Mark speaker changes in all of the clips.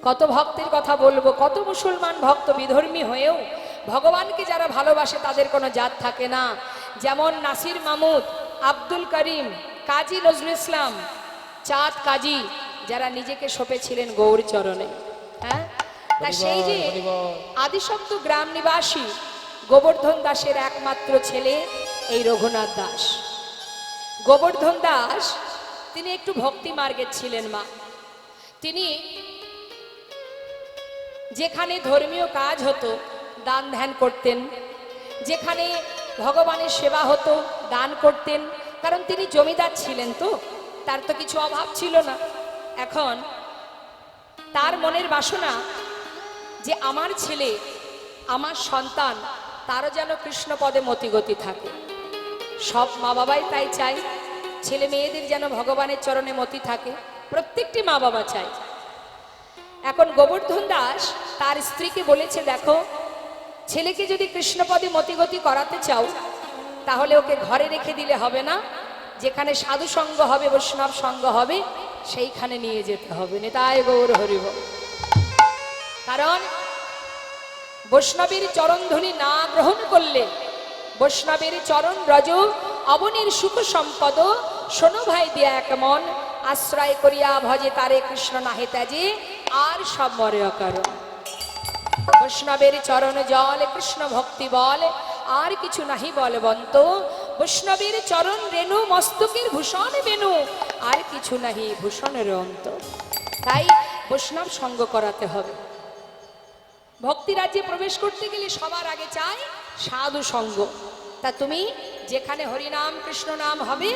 Speaker 1: কত ভক্তের কথা বলবো, কত মুসলমান ভক্ত বিধর্মী হয়েও ভগবানকে যারা ভালোবাসে তাদের কোনো জাত থাকে না। যেমন নাসির মাহমুদ, আব্দুল করিম, কাজী নজরুল ইসলাম, চাঁদ কাজী, যারা নিজেকে সঁপেছিলেন গৌর চরণে। হ্যাঁ, তা সেই যে আদিশক্ত গ্রাম নিবাসী গোবর্ধন দাসের একমাত্র ছেলে এই রঘুনাথ দাস। গোবর্ধন দাস তিনি একটু ভক্তি মার্গের ছিলেন মা। তিনি যেখানে ধর্মীয় কাজ হতো দান ধ্যান করতেন, যেখানে ভগবানের সেবা হতো দান করতেন, কারণ তিনি জমিদার ছিলেন, তো তার তো কিছু অভাব ছিল না। এখন তার মনের বাসনা যে আমার ছেলে, আমার সন্তান, তারও যেন কৃষ্ণ পদে মতিগতি থাকে। সব মা বাবাই তাই চায় ছেলে মেয়েদের যেন ভগবানের চরণে মতি থাকে, প্রত্যেকটি মা বাবা চায়। এখন গোবর্ধন দাস তার স্ত্রীকে বলেছে, দেখো ছেলেকে যদি কৃষ্ণপদে মতিগতি করাতে চাও তাহলে ওকে ঘরে রেখে দিলে হবে না, যেখানে সাধু সঙ্গ হবে, বৈষ্ণব সঙ্গ হবে, সেইখানে নিয়ে যেতে হবে। নিতাই গৌর হরিব। কারণ বৈষ্ণবের চরণধ্বনি না গ্রহণ করলে, বৈষ্ণবের চরণ রজ অবনীর সুখ সম্পদ, শোনো ভাই দিয়া এক মন, আশ্রয় করিয়া ভজে তারে কৃষ্ণ নাহে ত্যাজে, আর সব মরে অকারণ। বৈষ্ণবের চরণ জল কৃষ্ণ ভক্তি বল, আর কিছু নাহি বলবন্ত, বৈষ্ণবের চরণ রেণু মস্তকের ভূষণ বেনু, আর কিছু নাহি ভূষণের অন্ত। তাই বৈষ্ণব সঙ্গ করাতে হবে। ভক্তি রাজ্যে প্রবেশ করতে গেলে সবার আগে চাই সাধু সঙ্গ। তা তুমি যেখানে হরিনাম কৃষ্ণ নাম হবে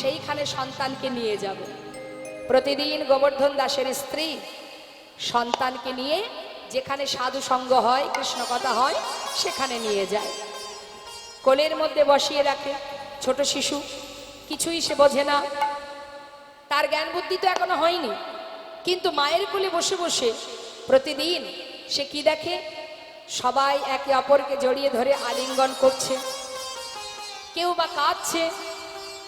Speaker 1: সেইখানে সন্তানকে নিয়ে যাবে। প্রতিদিন গোবর্ধন দাসের স্ত্রী সন্তানকে নিয়ে যেখানে সাধু সঙ্গ হয়, কৃষ্ণ কথা হয়, সেখানে নিয়ে যায়। কোলের মধ্যে বসিয়ে রাখে। ছোট শিশু, কিছুই সে বোঝে না, তার জ্ঞান বুদ্ধি তো এখনো হয়নি, কিন্তু মায়ের কোলে বসে বসে প্রতিদিন সে কি দেখে, সবাই একে অপরকে জড়িয়ে ধরে আলিঙ্গন করছে, কেউ বা কাঁদছে,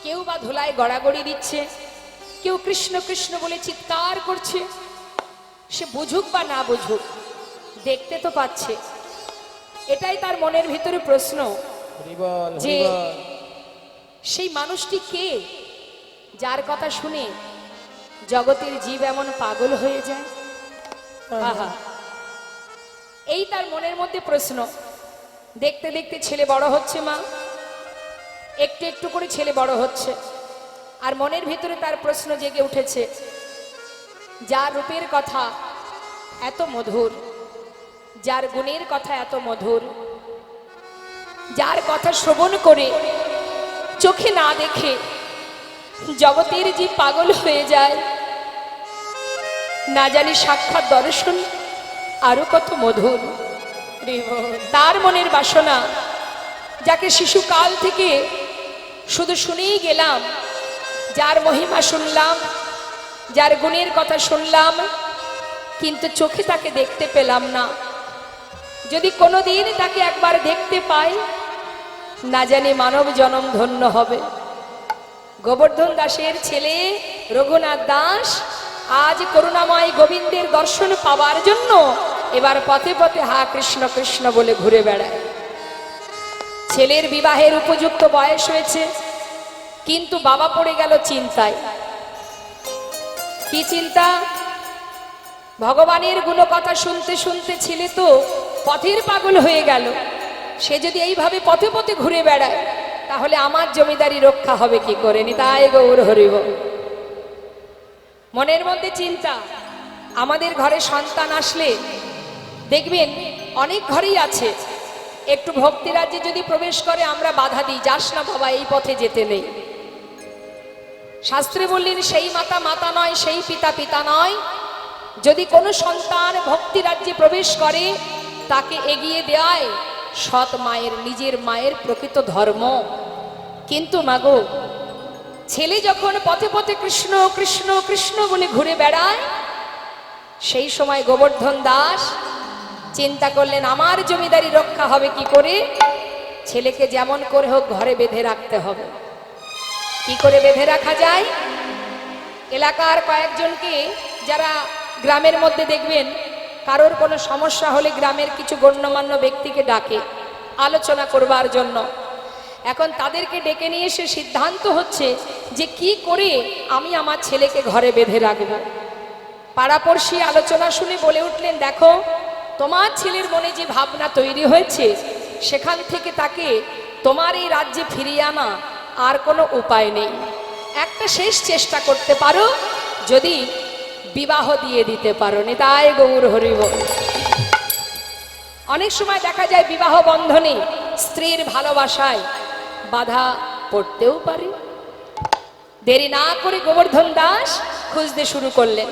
Speaker 1: কেউ বা ধুলায় গড়াগড়ি দিচ্ছে, কেউ কৃষ্ণ কৃষ্ণ বলে চিৎকার করছে। সে বুঝুক বা না বুঝুক, দেখতে তো পাচ্ছে। এটাই তার মনের ভিতরে প্রশ্ন যে সেই মানুষটি কে, যার কথা শুনে জগতের জীব এমন পাগল হয়ে যায়। আহা, এই তার মনের মধ্যে প্রশ্ন। দেখতে দেখতে ছেলে বড় হচ্ছে মা, একটু একটু করে ছেলে বড় হচ্ছে, আর মনের ভিতরে তার প্রশ্ন জেগে উঠেছে, যার রূপের কথা এত মধুর, যার গুণের কথা এত মধুর, যার কথা শ্রবণ করে চোখে না দেখে জগতের জীব পাগল হয়ে যায়, না জানি সাক্ষাৎ দর্শন আরো কত মধুর। তার মনের বাসনা, যাকে শিশুকাল থেকে শুধু শুনেই গেলাম, যার মহিমা শুনলাম, যার গুণের কথা শুনলাম, কিন্তু চোখে তাকে দেখতে পেলাম না। যদি কোনোদিন তাকে একবার দেখতে পাই, না জানি মানব জনম ধন্য হবে। গোবর্ধন দাসের ছেলে রঘুনাথ দাস আজ করুণাময় গোবিন্দের দর্শন পাওয়ার জন্য এবার পথে পথে হা কৃষ্ণ কৃষ্ণ বলে ঘুরে বেড়ায়। ছেলের বিবাহের উপযুক্ত বয়স হয়েছে, কিন্তু বাবা পড়ে গেল চিন্তায়। কি চিন্তা? ভগবানের গুণকথা শুনতে শুনতে ছেলে তো পথের পাগল হয়ে গেল। সে যদি এইভাবে পথে পথে ঘুরে বেড়ায় তাহলে আমার জমিদারি রক্ষা হবে কি করে? নিতাই গৌর হরিব। মনের মধ্যে চিন্তা। আমাদের ঘরে সন্তান আসলে দেখবেন অনেক ঘরেই আছে, একটু ভক্তি রাজ্যে যদি প্রবেশ করে আমরা বাধা দিই, যাস না বাবা, এই পথে যেতে নেই। শাস্ত্রে বললেন সেই মাতা মাতা নয়, সেই পিতা পিতা নয়। যদি কোনো সন্তান ভক্তি রাজ্যে প্রবেশ করে তাকে এগিয়ে দেয় সৎ মায়ের, নিজের মায়ের প্রকৃত ধর্ম। কিন্তু মাগো, ছেলে যখন পথে পথে কৃষ্ণ কৃষ্ণ কৃষ্ণ বলে ঘুরে বেড়ায়, সেই সময় গোবর্ধন দাস চিন্তা করলেন আমার জমিদারি রক্ষা হবে কি করে? ছেলেকে যেমন করে হোক ঘরে বেঁধে রাখতে হবে। কি করে বেঁধে রাখা যায়? এলাকার কয়েকজনকে যারা গ্রামের মধ্যে দেখবেন কারোর কোনো সমস্যা হলে গ্রামের কিছু গণ্যমান্য ব্যক্তিকে ডাকে আলোচনা করবার জন্য। এখন তাদেরকে ডেকে নিয়ে এসে সিদ্ধান্ত হচ্ছে যে কি করে আমি আমার ছেলেকে ঘরে বেঁধে রাখবো। পাড়াপড়শি আলোচনা শুনে বলে উঠলেন, দেখো তোমার ছেলের মনে যে ভাবনা তৈরি হয়েছে সেখান থেকে তাকে তোমার এই রাজ্যে ফিরিয়ে আনা আর কোনো উপায় নেই। একটা শেষ চেষ্টা করতে পারো, যদি বিবাহ দিয়ে দিতে পারো। নিতাই গৌর হরি বল। অনেক সময় দেখা যায় বিবাহ বন্ধনে স্ত্রীর ভালোবাসায় বাধা পড়তেও পারে। দেরি না করে গোবর্ধন দাস খুঁজতে শুরু করলেন,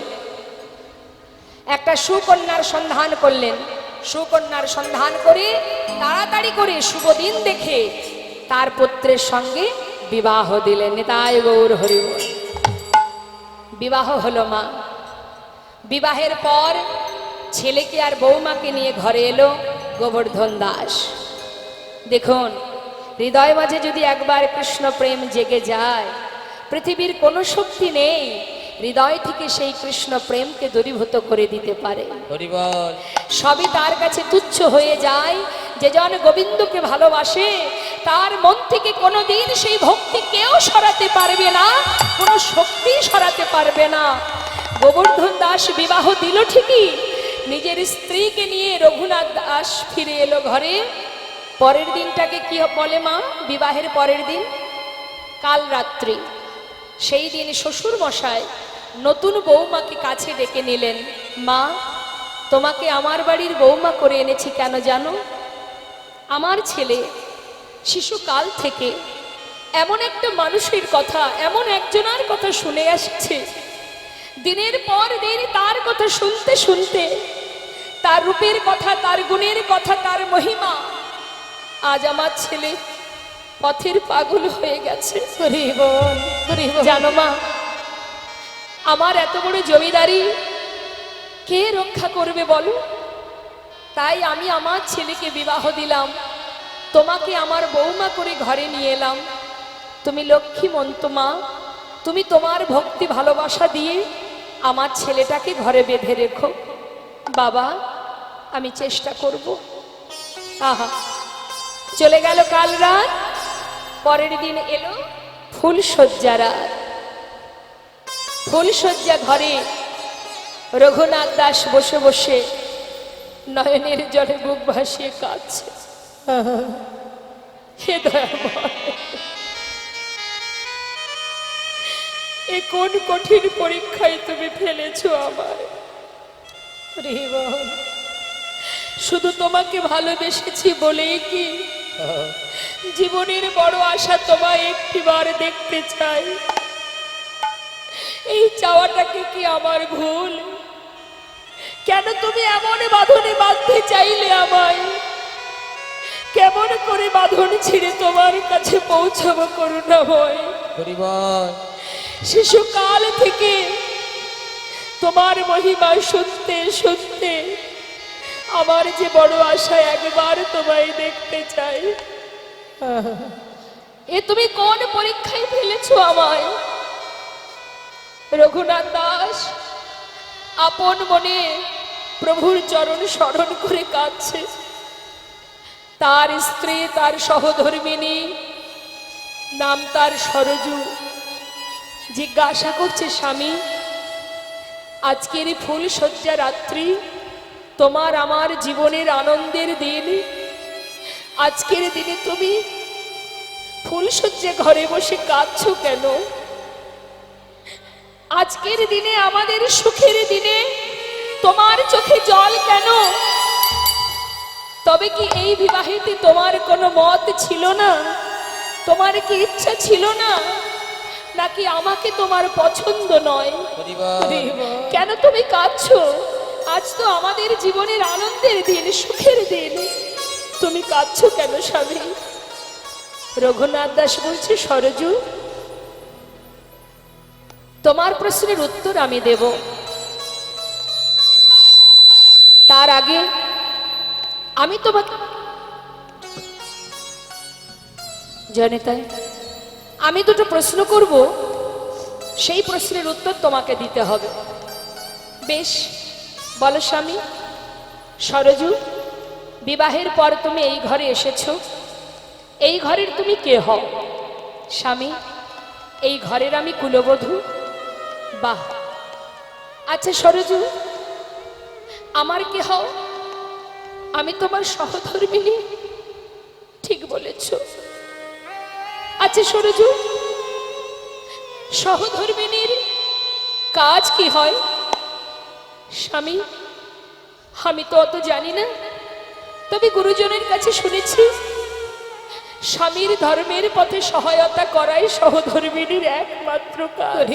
Speaker 1: একটা সুকন্যার সন্ধান করলেন। সুকন্যার সন্ধান করে তাড়াতাড়ি করে শুভ দিন দেখে তার পুত্রের সঙ্গে বিবাহ দিলেন। নিতাই গৌর হরি বল। বিবাহ হলো মা। বিবাহের পর ছেলেকে আর বৌমাকে নিয়ে ঘরে এলো গোবর্ধন দাস। দেখুন, হৃদয় মাঝে যদি একবার কৃষ্ণ প্রেম জেগে যায়, পৃথিবীর কোনো শক্তি নেই হৃদয় থেকে সেই কৃষ্ণ প্রেমকে দূরীভূত করে দিতে পারে। সবই তার কাছে তুচ্ছ হয়ে যায়। যে জন গোবিন্দকে ভালোবাসে তার মন থেকে কোনোদিন সেই ভক্তি কেউ সরাতে পারবে না, কোনো শক্তি সরাতে পারবে না। গোবর্ধন দাস বিবাহ দিল ঠিকই, নিজের স্ত্রীকে নিয়ে রঘুনাথ দাস ফিরে এলো ঘরে। পরের দিনটাকে কি বলে মা? বিবাহের পরের দিন কাল রাত্রি। সেই দিন শ্বশুর মশাই নতুন বৌমাকে কাছে ডেকে নিলেন। মা, তোমাকে আমার বাড়ির বৌমা করে এনেছি কেন জানো? আমার ছেলে শিশুকাল থেকে এমন একটা মানুষের কথা, এমন একজনের কথা শুনে আসছে, দিনের পর দিন তার কথা শুনতে শুনতে, তার রূপের কথা, তার গুণের কথা, তার মহিমা, আজ আমার ছেলে পথের পাগল হয়ে গেছে। জানো মা, আমার এত বড় জমিদারি কে রক্ষা করবে বলো? তাই আমি আমার ছেলেকে বিবাহ দিলাম, তোমাকে আমার বৌমা করে ঘরে নিয়ে এলাম। তুমি লক্ষ্মীমন্ত মা, তুমি তোমার ভক্তি ভালোবাসা দিয়ে আমার ছেলেটাকে ঘরে বেঁধে রেখো। বাবা, আমি চেষ্টা করব। আহা, চলে গেল কাল রাত। পরের দিন এলো ফুলশয্যা রাত। ফুলশয্যা ঘরে রঘুনাথ দাস বসে বসে নয়নের জলে বুক ভাসিয়ে কাঁদছে। হে দয়াময়, এ কোন কঠিন পরীক্ষায় তুমি ফেলেছো আমায়। শুধু তোমাকে ভালোবেসেছি বলেই কি জীবনের বড় আশা তোমায় একটিবার দেখতে চাই। এই চাওয়াটাকে কি আমার ভুল? কেন তুমি এমন বাঁধনে বাঁধতে চাইলে আমায়? কেমন করে বাঁধন ছিঁড়ে তোমার কাছে পৌঁছাবো করুণাময়? শিশুকাল থেকে তোমার মহিমা শুনতে শুনতে আমার যে বড় আশা, একবার তোমায় দেখতে চাই। এ তুমি কোন পরীক্ষায় ফেলেছো আমায়? রঘুনাথ দাস আপন মনে প্রভুর চরণ স্মরণ করে কাঁদছে। তার স্ত্রী, তার সহধর্মিনী, নাম তার সরজু, জিজ্ঞাসা করছে, স্বামী, আজকের এই ফুলশয্যা রাত্রি তোমার আমার জীবনের আনন্দের দিন। আজকের দিনে তুমি ফুলশয্যা ঘরে বসে কাঁদছো কেন? আজকের দিনে, আমাদের সুখের দিনে তোমার চোখে জল কেন? তবে কি এই বিবাহেতে তোমার কোনো মত ছিল না? তোমার কি ইচ্ছা ছিল না? নাকি আমাকে তোমার পছন্দ নয়? কেন তুমি কাঁদছো? আজ তো আমাদের জীবনের আনন্দের দিন, সুখের দিন, তুমি কাঁদছো কেন স্বামী? রঘুনাথ দাস বলছে, সরজু, তোমার প্রশ্নের উত্তর আমি দেব। তার আগে আমি তোমাকে জনিতাই আমি দুটো প্রশ্ন করব, সেই প্রশ্নের উত্তর তোমাকে দিতে হবে। বেশ, বলো স্বামী। সরজু, বিবাহের পর তুমি এই ঘরে এসেছো, এই ঘরের তুমি কে হও? স্বামী, এই ঘরের আমি কুলবধূ। বাহ, আচ্ছা সরজু, আমার কে হও? আমি তোমার সহধর্মিণী। ঠিক বলেছ। আচ্ছা সরজু, সহধর্মিণীর কাজ কি হয়? স্বামী, আমি তো অত জানি না, তবে গুরুজনের কাছে শুনেছি স্বামীর ধর্মের পথে সহায়তা করাই সহধর্মিণীর একমাত্র কাজ।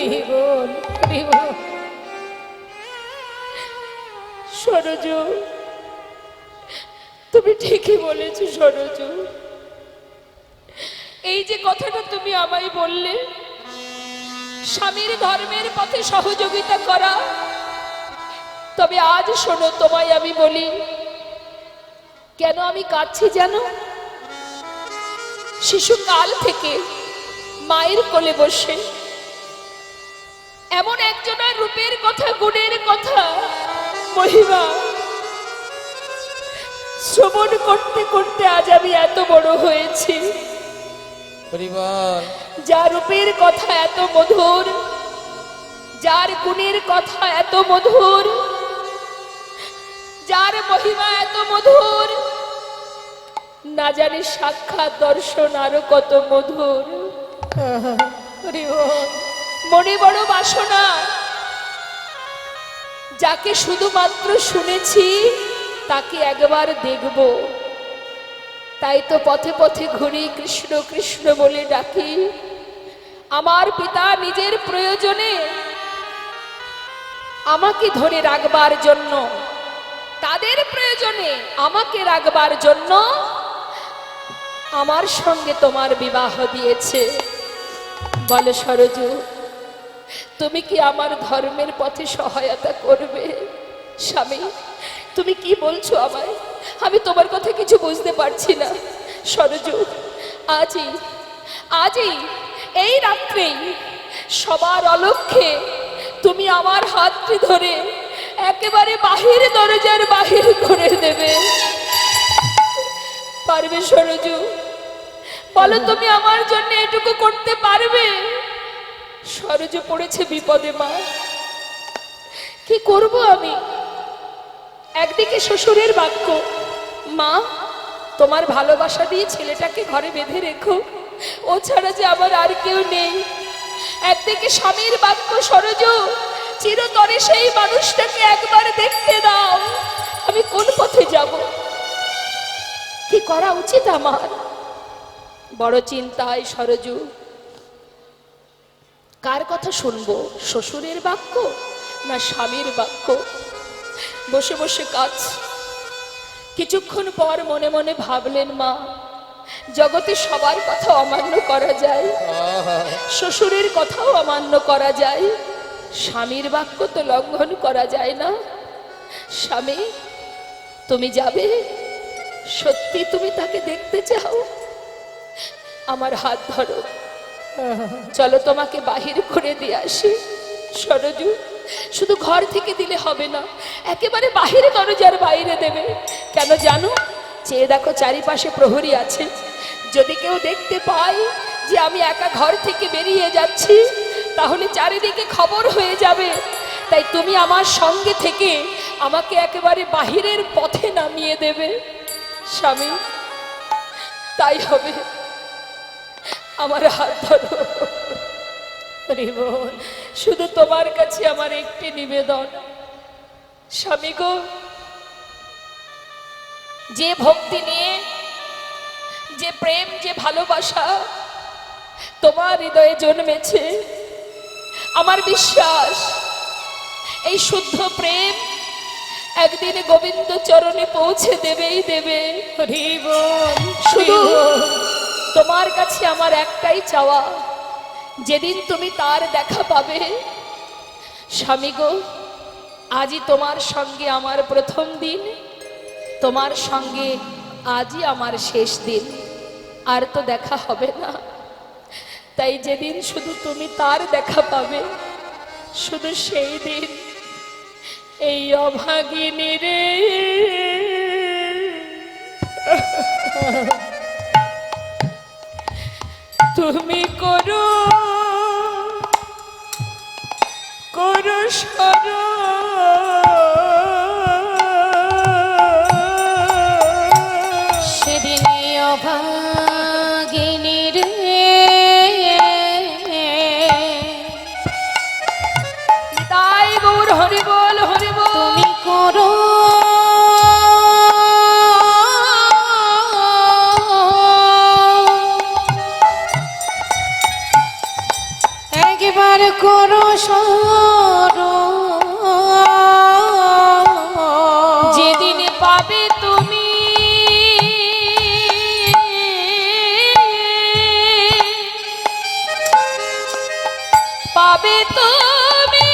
Speaker 1: সরজু, তুমি ঠিকই বলেছ সরজু। এই যে কথাটা তুমি আমায় বললে, স্বামীর ধর্মের পথে সহযোগিতা করা, তবে আজ শোনো, তোমায় আমি বলি কেন আমি কাঁদছি জানো? শিশুকাল থেকে মায়ের কোলে বসে এমন একজনের রূপের কথা, গুণের কথা, মহিমা শ্রবণ করতে করতে আজ আমি এত বড় হয়েছি। যার রূপের কথা এত মধুর, যার গুণের কথা এত মধুর, যার মহিমা এত মধুর, না জানি সাক্ষাৎ দর্শন আরো কত মধুর। মনে বড় বাসনা, যাকে শুধুমাত্র শুনেছি তাকে একবার দেখব। তাই তো পথে পথে ঘুরি, কৃষ্ণ কৃষ্ণ বলে ডাকি। আমার পিতা নিজের প্রয়োজনে আমাকে ধরে রাখবার জন্য, তাদের প্রয়োজনে আমাকে রাখবার জন্য আমার সঙ্গে তোমার বিবাহ দিয়েছে। বলো সরজু, তুমি কি আমার ধর্মের পথে সহায়তা করবে? স্বামী, তুমি কি বলছো আমায়? আমি তোমার কথা কিছু বুঝতে পারছি না। সরজু, আজই আজই এই রাত্রেই সবার অলক্ষ্যে তুমি আমার হাতটি ধরে একেবারে বাহির দরজার বাহির করে দেবে। পারবে সরজু? বলো, তুমি আমার জন্য এটুকু করতে পারবে? সরজু পড়েছে বিপদে। মা, কি করব আমি? একদিকে শ্বশুরের বাক্য, মা তোমার ভালোবাসা দিয়ে ছেলেটাকে ঘরে বেঁধে রেখো, ও ছাড়া যে আমার আর কেউ নেই। একদিকে স্বামীর বাক্য, সরজু চিরতরে সেই মানুষটাকে একবার দেখতে দাও। আমি কোন পথে যাব? কি করা উচিত আমার? বড় চিন্তায় সরজু। কার কথা শুনবো, শ্বশুরের বাক্য না স্বামীর বাক্য? বসে বসে কাজ। কিছুক্ষণ পর মনে মনে ভাবলেন, মা, জগতে সবার কথা অমান্য করা যায়, শ্বশুরের কথাও অমান্য করা যায়, স্বামীর বাক্য তো লঙ্ঘন করা যায় না। স্বামী, তুমি যাবে? সত্যি তুমি তাকে দেখতে চাও? আমার হাত ধরো, চলো তোমাকে বাহির করে দিয়ে আসি। সরজু, শুধু ঘর থেকে দিলে হবে না, একেবারে বাহিরে দরজার বাইরে দেবে। কেন জানো? চেয়ে দেখো, চারিপাশে প্রহরী আছে। যদি কেউ দেখতে পায় যে আমি একা ঘর থেকে বেরিয়ে যাচ্ছি, তাহলে চারিদিকে খবর হয়ে যাবে। তাই তুমি আমার সঙ্গে থেকে আমাকে একেবারে বাহিরের পথে নামিয়ে দেবে। স্বামী, তাই হবে। আমার হাত ধরো। শুধু তোমার কাছে আমার একটি নিবেদন, স্বামী গো, যে ভক্তি নিয়ে, যে প্রেম, যে ভালোবাসা তোমার হৃদয়ে জন্মেছে, আমার বিশ্বাস এই শুদ্ধ প্রেম একদিন গোবিন্দ চরণে পৌঁছে দেবেই দেবে। শুধু তোমার কাছে আমার একটাই চাওয়া, যেদিন তুমি তার দেখা পাবে, স্বামী গো, আজই তোমার সঙ্গে আমার প্রথম দিন, তোমার সঙ্গে আজই আমার শেষ দিন, আর তো দেখা হবে না। তাই যেদিন শুধু তুমি তার দেখা পাবে, শুধু সেই দিন এই অভাগিনী রে তুমি করো করো
Speaker 2: সেদিন অভাগিনী রে
Speaker 1: তাই গৌর হরি বল
Speaker 2: তুমি করো একবার করো
Speaker 1: যেদিন পাবে তুমি পাবে তুমি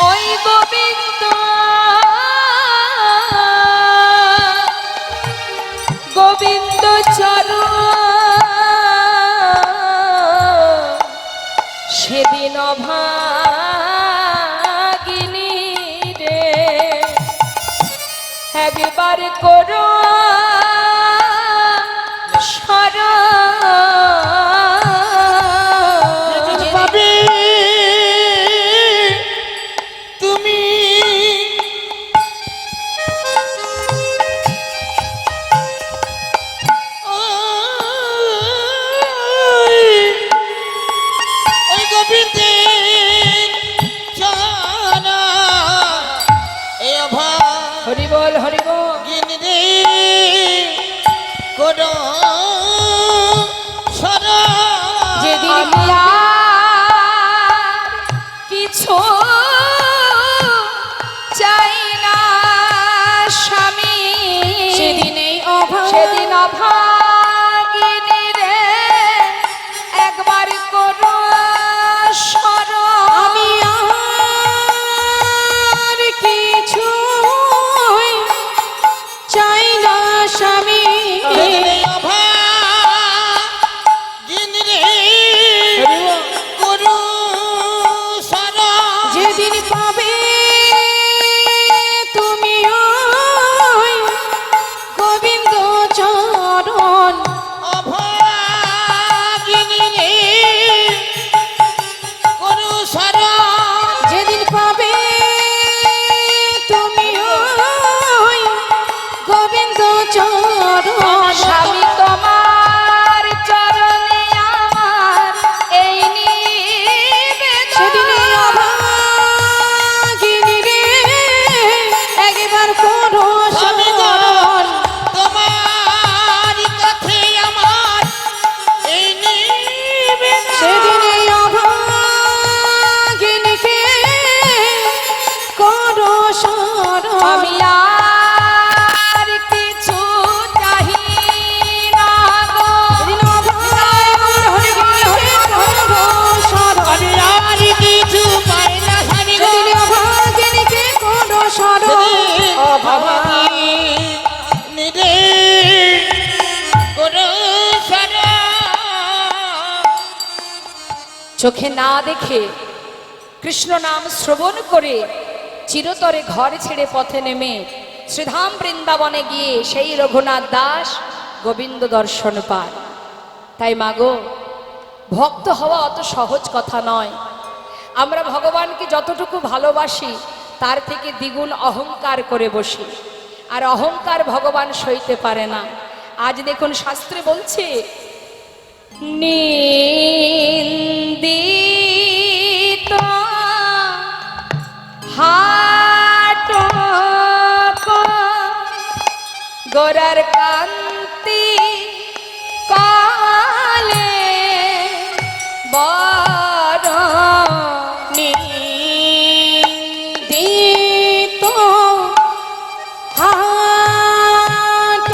Speaker 1: ওই গোবিন্দ গোবিন্দ চরণ সেদিন অভাগিনী রে একবার করো
Speaker 3: পাবে তুমি ওই গোবিন্দের চরণ এই
Speaker 1: হরি বল
Speaker 3: অভাগিনী রে করো
Speaker 1: যেদিন আমি আর কিছু চাই না স্বামী
Speaker 2: সেদিন
Speaker 1: অভাগিনী রে একবার করো
Speaker 2: আমি আর কিছু চাই না স্বামী যেদিন পাবে তুমি ওই গোবিন্দ চরণ যেদিন পাবে তুমি ওই গোবিন্দ চরণ
Speaker 1: স্বামী তোমার চরণে আমার এই নিবেদন
Speaker 2: সেদিন অভাগিনী রে একবার করো স্মরণ সেদিন অভাগিনীকে করো স্মরণ
Speaker 1: আমি আর কিছু চাহি না গো
Speaker 2: সেদিন অভাগিনীকে করো স্মরণ সেদিন অভাগিনীকে করো স্মরণ
Speaker 1: চোখে না দেখে কৃষ্ণ নাম শ্রবণ করে চিরতরে ঘর ছেড়ে পথে নেমে শ্রীধাম বৃন্দাবনে গিয়ে সেই রঘুনাথ দাস গোবিন্দ দর্শন পায়। তাই মাগো, ভক্ত হওয়া অত সহজ কথা নয়। আমরা ভগবানকে যতটুকু ভালোবাসি তার থেকে দ্বিগুণ অহংকার করে বসি, আর অহংকার ভগবান সইতে পারে না। আজ দেখুন শাস্ত্রে বলছে নিন্দিত হাট গোরার কান্তি কালে বড়
Speaker 2: নিন্দিত হাট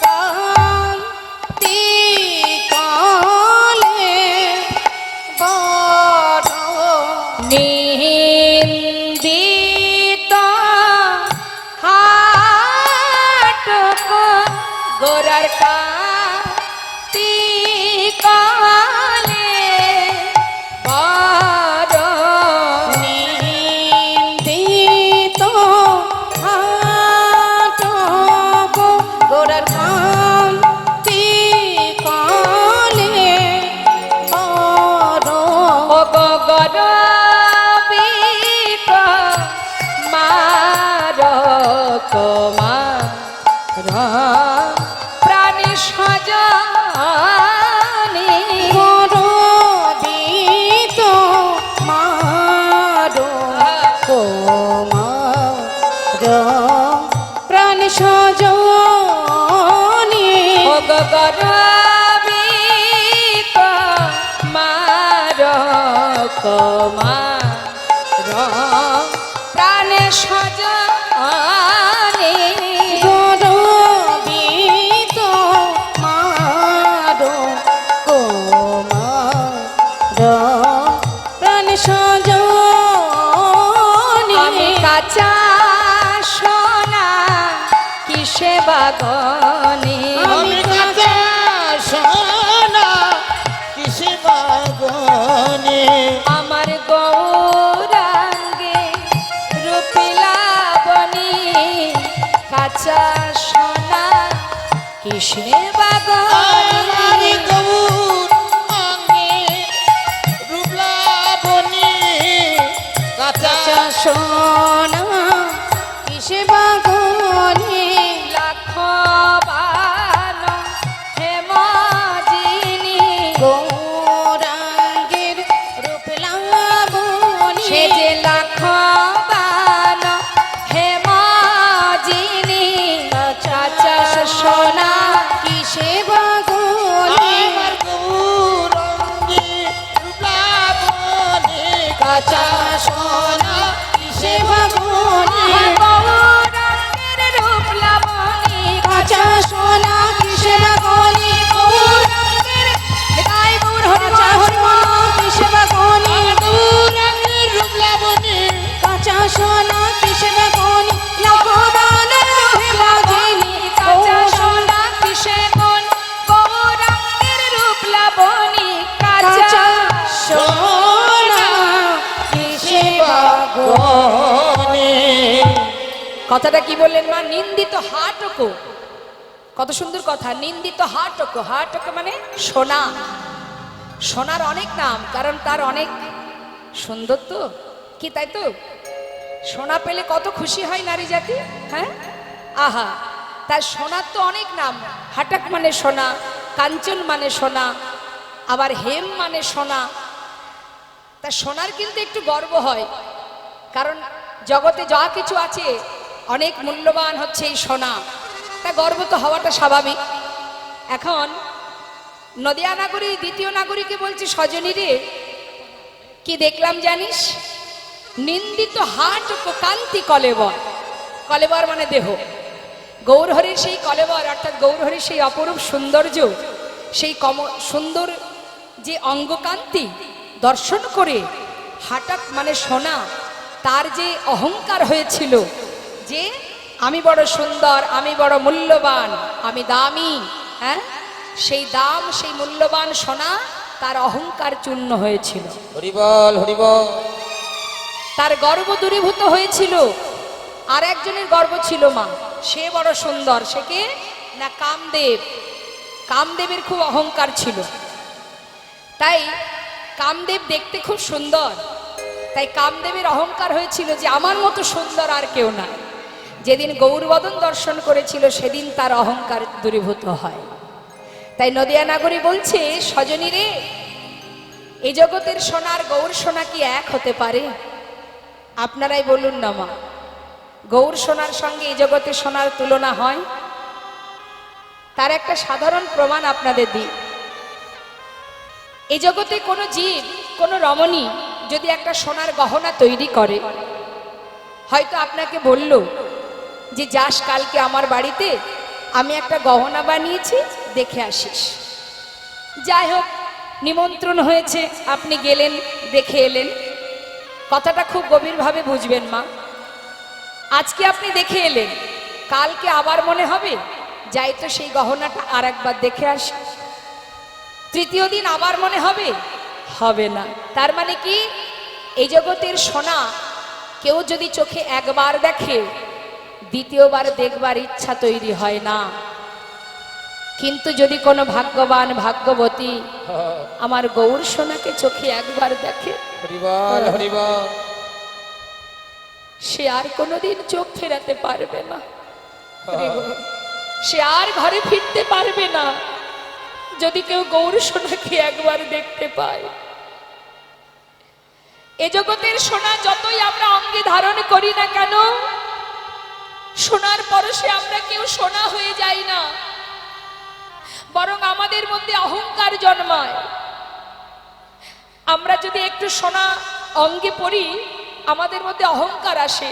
Speaker 2: কান্তি কালে বড়
Speaker 1: নিন্দিত হাট গরবিত মার কুমার প্রাণী সজনী
Speaker 2: গরবিত মারো কুমার প্রাণ সজনী
Speaker 1: ও গরবিত মার কুমার প্রাণ সজনী
Speaker 2: গরবিত মারো কুমার প্রাণ সজনী
Speaker 1: আমি কাঁচা সোনা কিসে বাগনে
Speaker 3: আমি কাঁচা সোনা কিসে বাগনে
Speaker 1: আমার গৌরাঙ্গে রূপিলাবনি কাঁচা সোনা কিসে
Speaker 3: আমার
Speaker 1: বাগনে
Speaker 3: গৌর অঙ্গে রূপলাবনী কাঁচা
Speaker 2: সোনা কিসে বাগনে
Speaker 1: লাখ বান হেমাজিনী
Speaker 2: গৌরাঙ্গের রূপ লাবণী
Speaker 1: সে যে লাখ বান হেমাজিনী চাচা সোনা
Speaker 2: কিসে বাগনে
Speaker 3: আমার গৌর অঙ্গে রূপলাবনী
Speaker 2: কাঁচা সোনা কিসে বাগনে
Speaker 1: গৌরাঙ্গের রূপ লাবণী
Speaker 2: কাঁচা সোনা কিসে বাগনে
Speaker 1: গৌরাঙ্গের গায় গৌর হরি
Speaker 2: কাঁচা সোনা কিসে বাগনে
Speaker 3: গৌরাঙ্গের রূপলাবনী
Speaker 2: কাঁচা সোনা কিসে বাগনে লাভবান রূপে বাজিনী
Speaker 1: কাঁচা সোনা কিসে গুণ গৌরাঙ্গের রূপ লাবণী কাঁচা
Speaker 2: কাঁচা সোনা কিসে বাগনে
Speaker 1: কথাটা কি বললেন মা? নিন্দিত হাটকো, কত সুন্দর কথা। নিন্দিত হাটকো, হাটকো মানে সোনা। সোনার অনেক নাম, কারণ তার অনেক সুন্দর তো, কি তাই তো? সোনা পেলে কত খুশি হয় নারী জাতি, হ্যাঁ? আহা, তার সোনার তো অনেক নাম। হাটক মানে সোনা, কাঞ্চন মানে সোনা, আবার হেম মানে সোনা। তা সোনার কিন্তু একটু গর্ব হয়, কারণ জগতে যা কিছু আছে অনেক মূল্যবান হচ্ছে এই সোনা, তা গর্ব তো হওয়াটা স্বাভাবিক। এখন নদিয়া নাগরী দ্বিতীয় নাগরীকে বলছে, সজনী রে কি দেখলাম জানিস? নিন্দিত হাট ও কান্তি কলেবর। কলেবর মানে দেহ। গৌরহরির সেই কলেবর, অর্থাৎ গৌরহরির সেই অপরূপ সৌন্দর্য, সেই সুন্দর যে অঙ্গকান্তি দর্শন করে হাটাক মানে সোনা, তার যে অহংকার হয়েছিল যে আমি বড় সুন্দর, আমি বড় মূল্যবান, আমি দামি, হ্যাঁ, সেই দাম, সেই মূল্যবান সোনা তার অহংকার চূর্ণ হয়েছিল,
Speaker 3: হরিবল হরিবল।
Speaker 1: তার গর্ব দূরীভূত হয়েছিল। আর একজনের গর্ব ছিল মা, সে বড় সুন্দর, সে কে না কামদেব। কামদেবের খুব অহংকার ছিল, তাই কামদেব দেখতে খুব সুন্দর, তাই কামদেবের অহংকার হয়েছিল যে আমার মতো সুন্দর আর কেউ নাই। যেদিন গৌরবদন দর্শন করেছিল সেদিন তার অহংকার দূরীভূত হয়। তাই নদিয়া নাগরী বলছে, সজনী রে এই জগতের সোনার গৌর সোনা কি এক হতে পারে? আপনারাই বলুন না মা, গৌর সোনার সঙ্গে এই জগতের সোনার তুলনা হয়? তার একটা সাধারণ প্রমাণ আপনাদের দিই। এই জগতে কোনো জীব, কোনো রমণী যদি একটা সোনার গহনা তৈরি করে, হয়তো আপনাকে বলল যে যাস কালকে আমার বাড়িতে, আমি একটা গহনা বানিয়েছি, দেখে আসিস। যাই হোক, নিমন্ত্রণ হয়েছে, আপনি গেলেন, দেখে এলেন। কথাটা খুব গভীরভাবে বুঝবেন মা। আজকে আপনি দেখে এলেন, কালকে আবার মনে হবে যাই তো সেই গহনাটা আর একবার দেখে আসি। তৃতীয় দিন আবার মনে হবে, হবে না। তার মানে কি, এই জগতের সোনা কেউ যদি চোখে একবার দেখে, দ্বিতীয়বার দেখবার ইচ্ছা তৈরি হয় না। কিন্তু যদি কোনো ভাগ্যবান ভাগ্যবতী আমার গৌর সোনাকে চোখে একবার দেখে,
Speaker 3: হরিবল হরিবল।
Speaker 1: সে আর কোনোদিন চোখ ফেরাতে পারবে না, সে আর ঘরে ফিরতে পারবে না। যদি কেউ গৌর সোনাকে একবার দেখতে পায়, এ জগতের সোনা যতই আমরা অঙ্গে ধারণ করি না কেন, সোনার পরশে আমরা কেউ সোনা হয়ে যাই না, বরং আমাদের মধ্যে অহংকার জন্মায়। আমরা যদি একটু সোনা অঙ্গে পরি, আমাদের মধ্যে অহংকার আসে।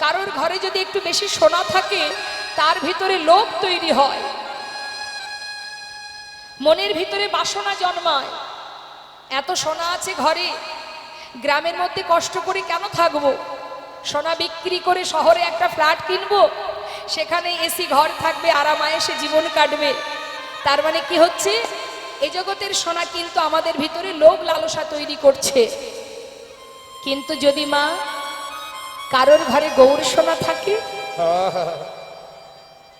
Speaker 1: কারোর ঘরে যদি একটু বেশি সোনা থাকে, তার ভিতরে লোভ তৈরি হয়, মনের ভিতরে বাসনা জন্মায়। এত সোনা আছে ঘরে, গ্রামের মধ্যে কষ্ট করে কেন থাকবো? সোনা বিক্রি করে শহরে একটা ফ্ল্যাট কিনবো, সেখানে এসি ঘর থাকবে, আরামায়েশে জীবন কাটবে। তার মানে কি হচ্ছে? এই জগতের সোনা কিন্তু আমাদের ভিতরে লোভ লালসা তৈরি করছে। কিন্তু যদি মা কারোর ঘরে গৌর সোনা থাকে,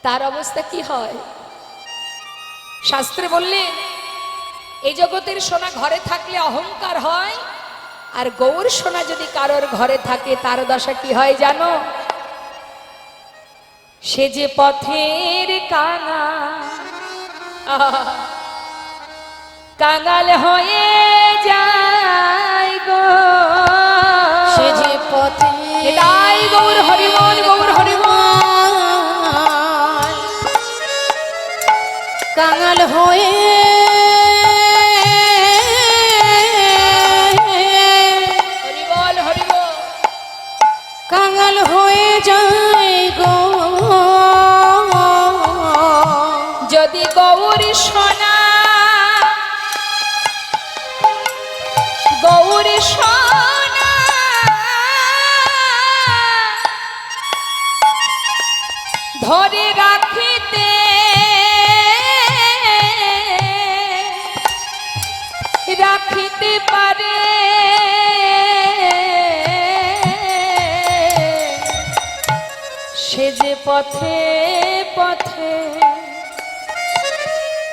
Speaker 1: তার অবস্থা কি হয়? শাস্ত্রে বললেন এই জগতের সোনা ঘরে থাকলে অহংকার হয়, আর গৌর সোনা যদি কারোর ঘরে থাকে, তার দশা কি হয় জানো? সে যে পথের কাঙাল হয়ে যায় গো,
Speaker 2: সে যে পথে
Speaker 1: এটাই গৌর হরিবল, গৌর হরিবল।
Speaker 2: কাঙাল হয়ে
Speaker 1: হরিবল হরিবল।
Speaker 2: কাঙাল হয়ে যায় গো,
Speaker 1: যদি গৌর সোনা, গৌর সোনা ধরে রাখিতে রাখিতে পারে, সে যে পথে পথে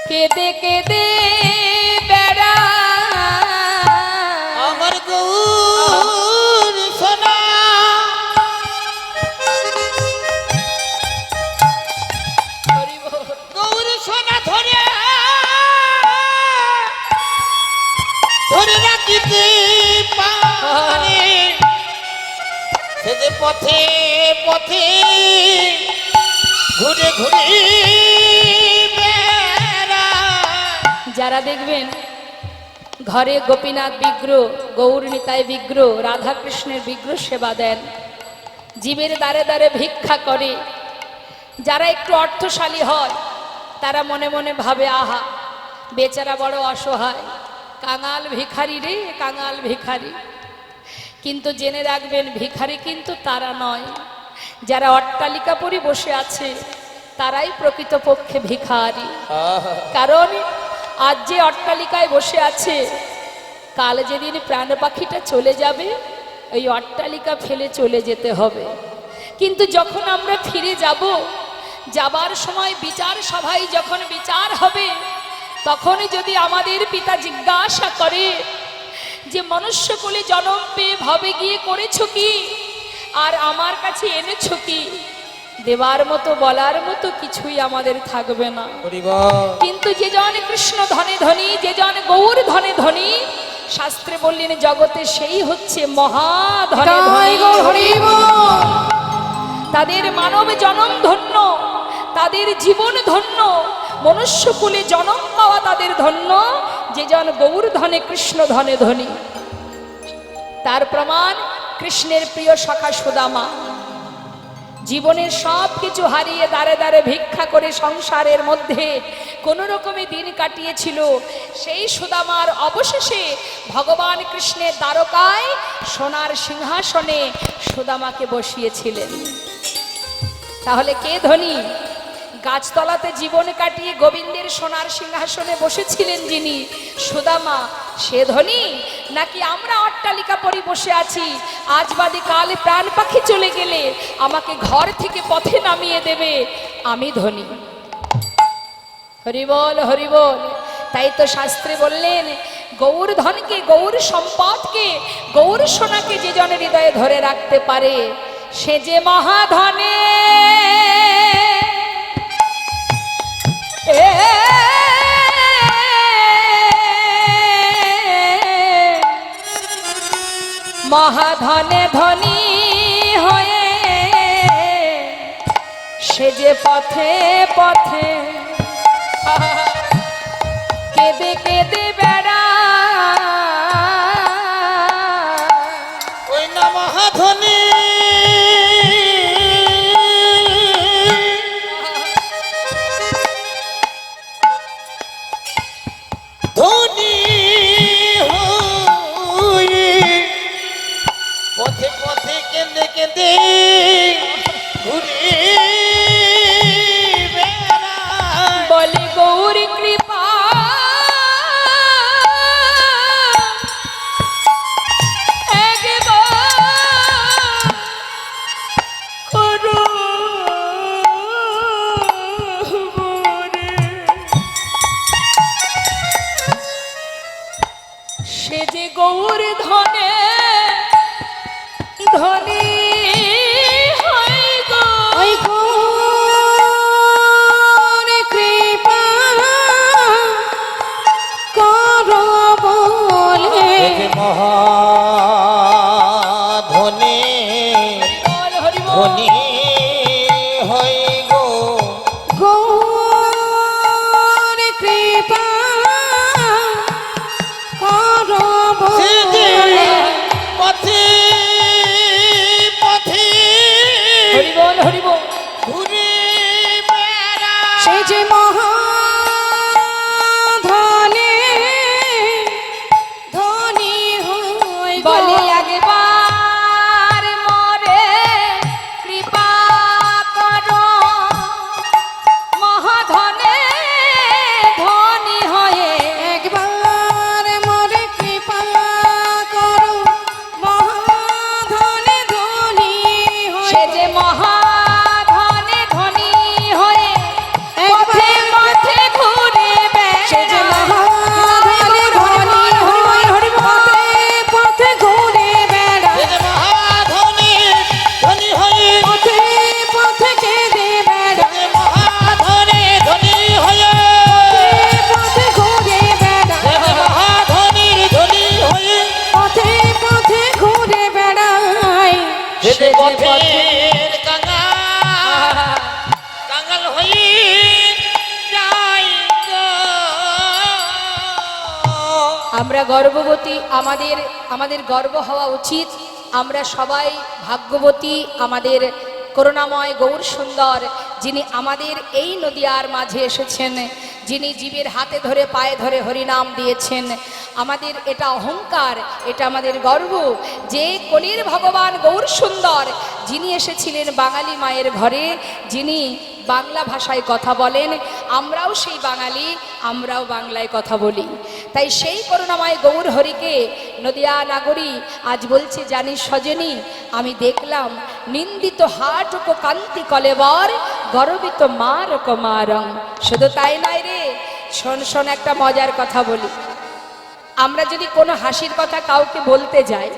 Speaker 1: কেঁদে কেঁদে বেড়া,
Speaker 3: আমার গৌর সোনা গৌর সোনা ধরে ধরে রাখিতে পারে, সে যে পথে পথে ঘুরে ঘুরে বেড়ায়।
Speaker 1: যারা দেখবেন ঘরে গোপীনাথ বিগ্রহ, গৌর নিতাই বিগ্রহ, রাধা কৃষ্ণের বিগ্রহ সেবা দেন, জীবের দ্বারে দ্বারে ভিক্ষা করে, যারা একটু অর্থশালী হয়, তারা মনে মনে ভাবে আহা বেচারা বড় অসহায়, কাঙাল ভিখারি রে, কাঙাল ভিখারি। কিন্তু জেনে রাখবেন ভিখারি কিন্তু তারা নয়, যারা অট্টালিকা পরি বসে আছে তারাই প্রকৃতপক্ষে ভিখারি। কারণ আজ যে অট্টালিকায় বসে আছে, কাল যেদিন প্রাণ পাখিটা চলে যাবে, ওই অট্টালিকা ফেলে চলে যেতে হবে। কিন্তু যখন আমরা ফিরে যাব, যাবার সময় বিচার সভায় যখন বিচার হবে, তখন যদি আমাদের পিতা জিজ্ঞাসা করে যে মনুষ্যকুলে জন্ম পেয়ে ভবে গিয়ে করেছো কি, আর আমার কাছে এনেছো কি, দেবার মতো বলার মতো কিছুই আমাদের থাকবে না। কিন্তু যে জন কৃষ্ণ ধনে ধনী, যে জন গৌর ধনে ধনী, শাস্ত্রে বললেন জগতে সেই হচ্ছে মহা ধনে ধনী। তাদের মানব জনম ধন্য, তাদের জীবন ধন্য, মনুষ্যকুলে জনম পাওয়া তাদের ধন্য, যে জন গৌর ধনে কৃষ্ণ ধনে ধনী। তার প্রমাণ কৃষ্ণের প্রিয় সখা সুদামা জীবনের সব কিছু হারিয়ে দাঁড়ে দাঁড়ে ভিক্ষা করে সংসারের মধ্যে কোনো রকমে দিন কাটিয়েছিল। সেই সুদামার অবশেষে ভগবান কৃষ্ণের দ্বারকায় সোনার সিংহাসনে সুদামাকে বসিয়েছিলেন। তাহলে কে ধনী? গাছতলাতে জীবন কাটিয়ে গোবিন্দের সোনার সিংহাসনে বসেছিলেন যিনি, সুদামা, সে ধনী? নাকি আমরা অট্টালিকা পরি বসে আছি, আজ বাদে কাল প্রাণ পাখি চলে গেলে আমাকে ঘর থেকে পথে নামিয়ে দেবে, আমি ধনী? হরি বল হরি বল। তাই তো শাস্ত্রে বললেন, গৌর ধনকে, গৌর সম্পদকে, গৌর সোনাকে যে জন হৃদয়ে ধরে রাখতে পারে সে যে মহাধনে। মহাধনে ধনী হয়ে সে যে পথে পথে কেঁদে কেঁদে বেড়া।
Speaker 3: ওই না মহাধনী ধনী হয়ে পথে পথে কেঁদে কেঁদে ঘুরে বেড়ায়।
Speaker 1: বলে গৌর কৃপা একবার করো মোরে। সে যে গৌর ধনে ধনী হয় গো।
Speaker 2: ওই গৌর কৃপা করো বলে
Speaker 3: মহাধনী
Speaker 1: বল হরি বল।
Speaker 3: ধনী হই গো
Speaker 2: গৌর কৃপা করো
Speaker 3: সে যে
Speaker 2: বলে
Speaker 3: পথে পথে
Speaker 1: হরি বল হরি বল।
Speaker 3: ঘুরে বেড়ায়।
Speaker 2: সে যে মহাধনে ধনী হয় গো।
Speaker 1: বলে একবার মরে কৃপা করো মহাধনে ধনী হয়ে।
Speaker 2: একবার মোরে কৃপা করো মহাধনে ধনী
Speaker 1: সে
Speaker 2: হয়
Speaker 1: যে মহাধনে ধনী হয়ে পথে
Speaker 2: একবার
Speaker 1: পথে ঘুরে
Speaker 2: সে যে
Speaker 1: বেড়ায়।
Speaker 2: মহাধনে ধনী হরি পথে পথে ঘুরে
Speaker 3: সে
Speaker 2: বেড়ায়।
Speaker 3: যে মহাধনী ধনী হয়ে
Speaker 2: পথে পথে কেঁদে
Speaker 3: সে
Speaker 2: বেড়ায়।
Speaker 3: যে মহাধনী ধনী হয়ে
Speaker 2: পথে ঘুরে বেড়ায়।
Speaker 3: সে যে মহাধনীর ধনী হয়ে
Speaker 2: পথে পথে ঘুরে বেড়ায়।
Speaker 3: সে যে
Speaker 1: সে যে
Speaker 3: পথের কাঙাল হয়ে যায় গো।
Speaker 1: আমরা গর্ভবতী, আমাদের গর্ব হওয়া উচিত। আমরা সবাই ভাগ্যবতী। আমাদের করুণাময় গৌর সুন্দর যিনি আমাদের এই নদিয়ার মাঝে এসেছেন, যিনি জীবের হাতে ধরে পায়ে ধরে হরিনাম দিয়েছেন। আমাদের এটা অহংকার, এটা আমাদের গর্ব যে কলির ভগবান গৌর সুন্দর যিনি এসেছিলেন বাঙালি মায়ের ঘরে, যিনি বাংলা ভাষায় কথা বলেন। আমরাও সেই বাঙালি, আমরাও বাংলায় কথা বলি। তাই সেই করুণাময় গৌর হরিকে নদিয়া নাগরী আজ বলছে, জানিস সজনী আমি দেখলাম নিন্দিত হাট কো কান্তি কলেবর গর্বিত মার কুমারং। শুধু তাই নয় রে, শোন শোন একটা মজার কথা বলি। আমরা যদি কোনো হাসির কথা কাউকে বলতে যাই,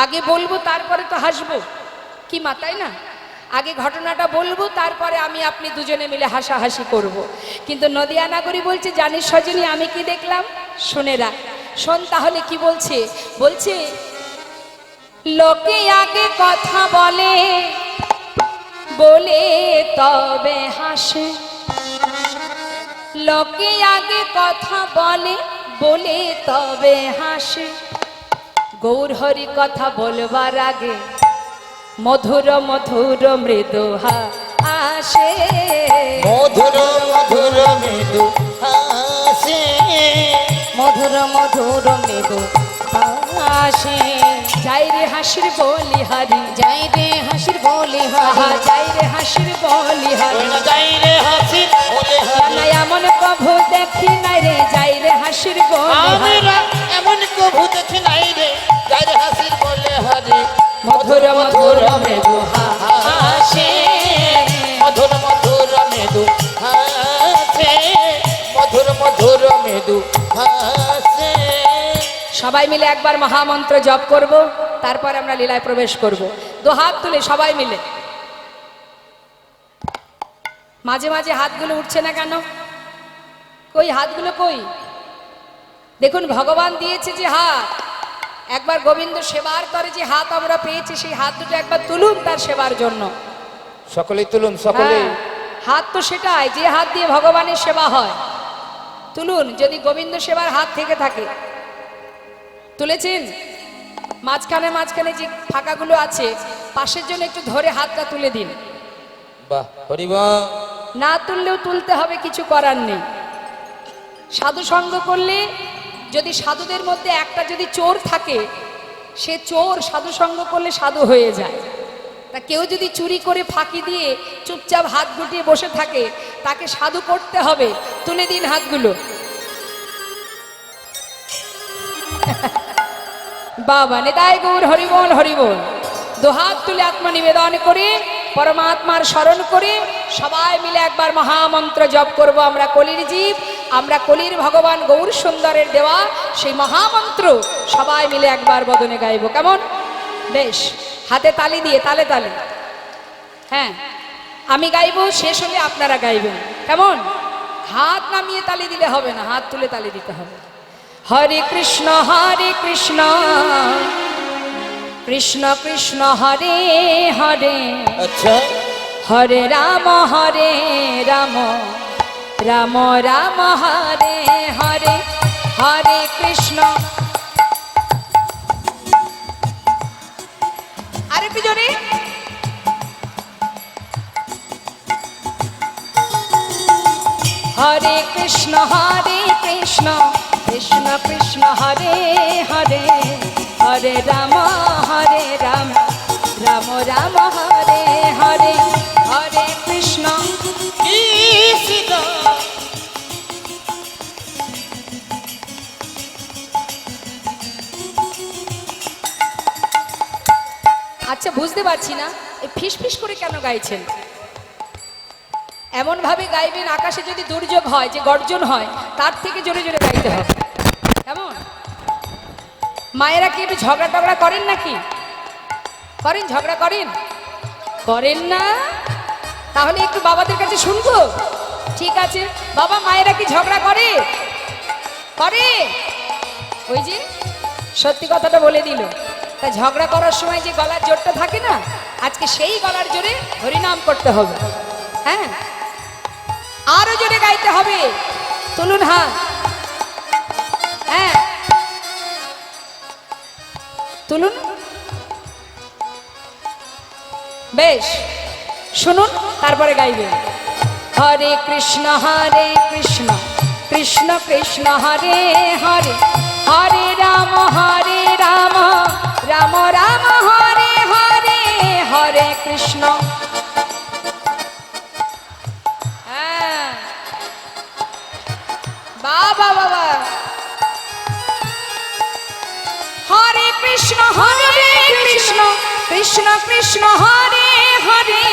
Speaker 1: আগে বলবো তারপরে তো হাসবো, কি মা তাই না? আগে ঘটনাটা বলবো, তারপরে আমি আপনি দুজনে মিলে হাসাহাসি করব। কিন্তু নদিয়া নাগরী বলছে, জানিস সজনী আমি কি দেখলাম? শুনে রাখ, শোন তাহলে কি বলছে। বলছে লোকে আগে কথা বলে বলে তবে হাসে। লোকে আগে কথা বলে বলে তবে হাসে। গৌর হরি কথা বলবার আগে মধুর মধুর মৃদু হাসে।
Speaker 3: মধুর মধুর মৃদু হাসে।
Speaker 2: মধুর মধুর মৃদু হাসে।
Speaker 1: যাই রে হাসির বলি হারি,
Speaker 2: যাই রে হাসির বলি
Speaker 1: আহা
Speaker 2: হারি।
Speaker 1: যাই রে হাসির বলি হারি।
Speaker 3: যাই রে হাসি বলে হারি।
Speaker 1: জানাই এমন প্রভু দেখি নাই রে, যাই রে হাসির বলি হারি।
Speaker 3: আমরা এমন কভু দেখি নাই রে, যাই রে হাসির বলে হারি।
Speaker 1: মধুর মধুর মৃদু হাসে।
Speaker 3: মধুর মধুর মৃদু হাসে। ভাসে।
Speaker 1: সবাই মিলে একবার মহামন্ত্র জপ করব, তারপর আমরা লীলায় প্রবেশ করব। দু হাত তুলে সবাই মিলে। মাঝে মাঝে হাতগুলো উঠছে না কেন? কই হাতগুলো কই? দেখুন ভগবান দিয়েছে যে হাত, একবার গোবিন্দ সেবার করে যে হাত আমরা পেয়েছি, সেই হাত দুটো একবার তুলুন তার সেবার জন্য।
Speaker 3: সকলেই তুলুন, সকলেই।
Speaker 1: হ্যাঁ, হাত তো সেটাই যে হাত দিয়ে ভগবানের সেবা হয়। তুলুন, যদি গোবিন্দ সেবার হাত থেকে থাকে। তুলেছেন? মাঝখানে মাঝখানে যে ফাঁকাগুলো আছে, পাশের জন্য একটু ধরে হাতটা তুলে দিন।
Speaker 3: বাহ, হরিবল।
Speaker 1: না তুললেও তুলতে হবে, কিছু করার নেই। সাধু সঙ্গ করলে, যদি সাধুদের মধ্যে একটা যদি চোর থাকে, সে চোর সাধু সঙ্গ করলে সাধু হয়ে যায়। তা কেউ যদি চুরি করে ফাঁকি দিয়ে চুপচাপ হাত গুটিয়ে বসে থাকে, তাকে সাধু করতে হবে। তুলে দিন হাতগুলো। বাবা নেতাই গৌর হরিবল হরিবল। দুহাত তুলে আত্মা নিবেদন করে পরমাত্মার স্মরণ করে সবাই মিলে একবার মহামন্ত্র জপ করব। আমরা কলির জীব, আমরা কলির ভগবান গৌর সুন্দরের দেওয়া সেই মহামন্ত্র সবাই মিলে একবার বদনে গাইব। কেমন? বেশ, হাতে তালি দিয়ে তালে তালে। হ্যাঁ, আমি গাইব, শেষ হলে আপনারা গাইবেন। কেমন? হাত নামিয়ে তালি দিলে হবে না, হাত তুলে তালি দিতে হবে। হরে কৃষ্ণ কৃষ্ণ কৃষ্ণ হরে হরে,
Speaker 3: আচ্ছা,
Speaker 1: হরে রাম রাম রাম হরে হরে, হরে কৃষ্ণ। আরেকটু জোরে। হরে কৃষ্ণ কৃষ্ণ কৃষ্ণ হরে হরে, হরে রাম রাম রাম হরে হরে, হরে কৃষ্ণ
Speaker 3: কৃষ্ণ।
Speaker 1: আচ্ছা, বুঝতে পারছি না এই ফিস ফিস করে কেন গাইছেন? এমন ভাবে গাইবেন আকাশে যদি দুর্যোগ হয়, যে গর্জন হয়, তার থেকে জোরে জোরে গাইতে হবে। কেমন? মায়েরা কি একটু ঝগড়া টগড়া করেন নাকি? করেন? ঝগড়া করেন? করেন না? তাহলে একটু বাবাদের কাছে শুনবো। ঠিক আছে বাবা, মায়েরা কি ঝগড়া করে? করে? ওই যে সত্যি কথাটা বলে দিল। তা ঝগড়া করার সময় যে গলার জোরটা থাকে না, আজকে সেই গলার জোরে হরিনাম করতে হবে। হ্যাঁ, আরো জোরে গাইতে হবে। তুলুন হাত। হ্যাঁ, তুলুন। বেশ, শুনুন, তারপরে গাইবেন। হরে কৃষ্ণ কৃষ্ণ কৃষ্ণ হরে হরে, হরে রাম রাম রাম হরে হরে, হরে কৃষ্ণ। হ্যাঁ, বাবা বাবা। হরে কৃষ্ণ কৃষ্ণ কৃষ্ণ হরে হরে,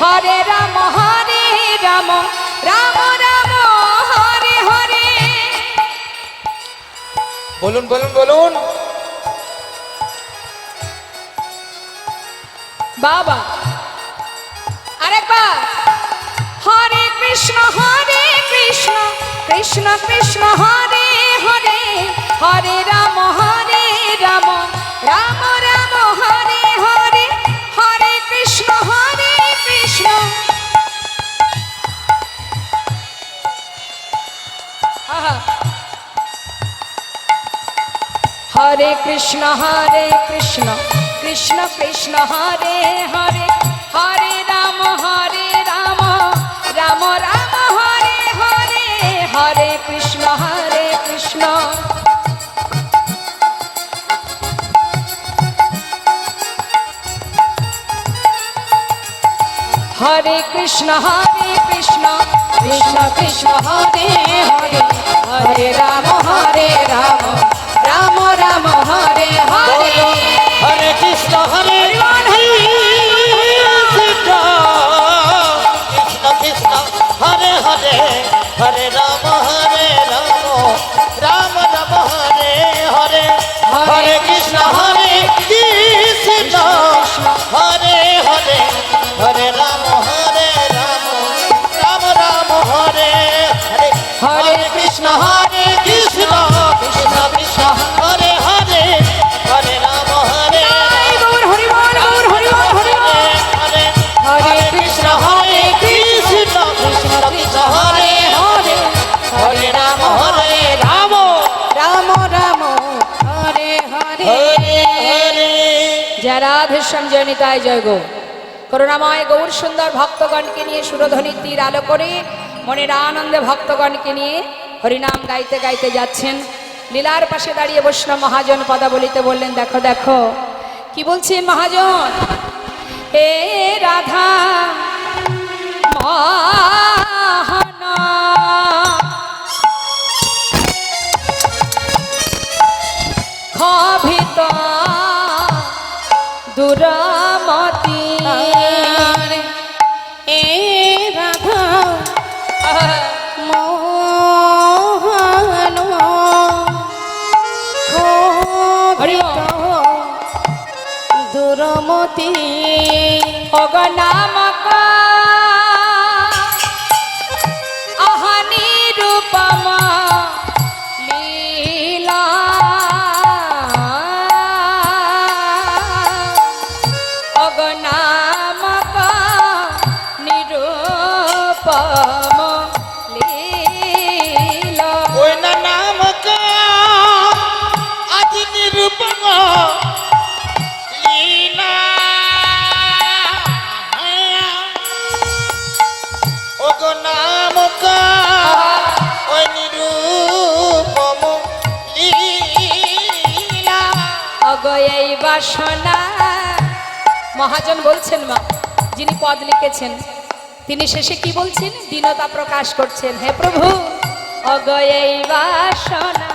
Speaker 1: হরে রাম রাম রাম হরে হরে।
Speaker 3: বলুন বলুন বলুন।
Speaker 1: বাবা, আরেকবার। হরে কৃষ্ণ কৃষ্ণ কৃষ্ণ হরে হরে, হরে রাম রাম রাম হরে হরে, হরে কৃষ্ণ কৃষ্ণ। আহা। হরে কৃষ্ণ কৃষ্ণ কৃষ্ণ হরে হরে, হরে রাম রাম রাম হরে হরে, হরে কৃষ্ণ কৃষ্ণ। হরে কৃষ্ণ কৃষ্ণ কৃষ্ণ হরে হরে, হরে রাম রাম রাম হরে হরে,
Speaker 3: হরে কৃষ্ণ কৃষ্ণ কৃষ্ণ হরে হরে, হরে রাম রাম
Speaker 1: জয় রাধেশ্যাম, জয় নিতাই, জয় গো। করুণাময় গৌর সুন্দর ভক্তগণকে নিয়ে সুরধ্বনি তীর আলো করে মনের আনন্দে ভক্তগণকে নিয়ে হরিনাম গাইতে গাইতে যাচ্ছেন। লীলার পাশে দাঁড়িয়ে বৈষ্ণব মহাজন পদাবলিতে বললেন, দেখো দেখো কি বলছেন মহাজন। হে রাধা মোহনা খভিত দুরামতি
Speaker 2: এ রাধা মোহন খোভিত দুরমতি
Speaker 1: অগনামক আহানি রূপম লীলা অগনামক নিরূপম লীলা।
Speaker 3: ওই না নামক আদি নিরূপম লীলা। ওগো নামক ওই নিরূপম লীলা।
Speaker 1: অগয়েই বাসনা। মহাজন বলছেন মা, যিনি পদ লিখেছেন তিনি শেষে কি বলছেন, দীনতা প্রকাশ করছেন। হে প্রভু, অগয়েই বাসনা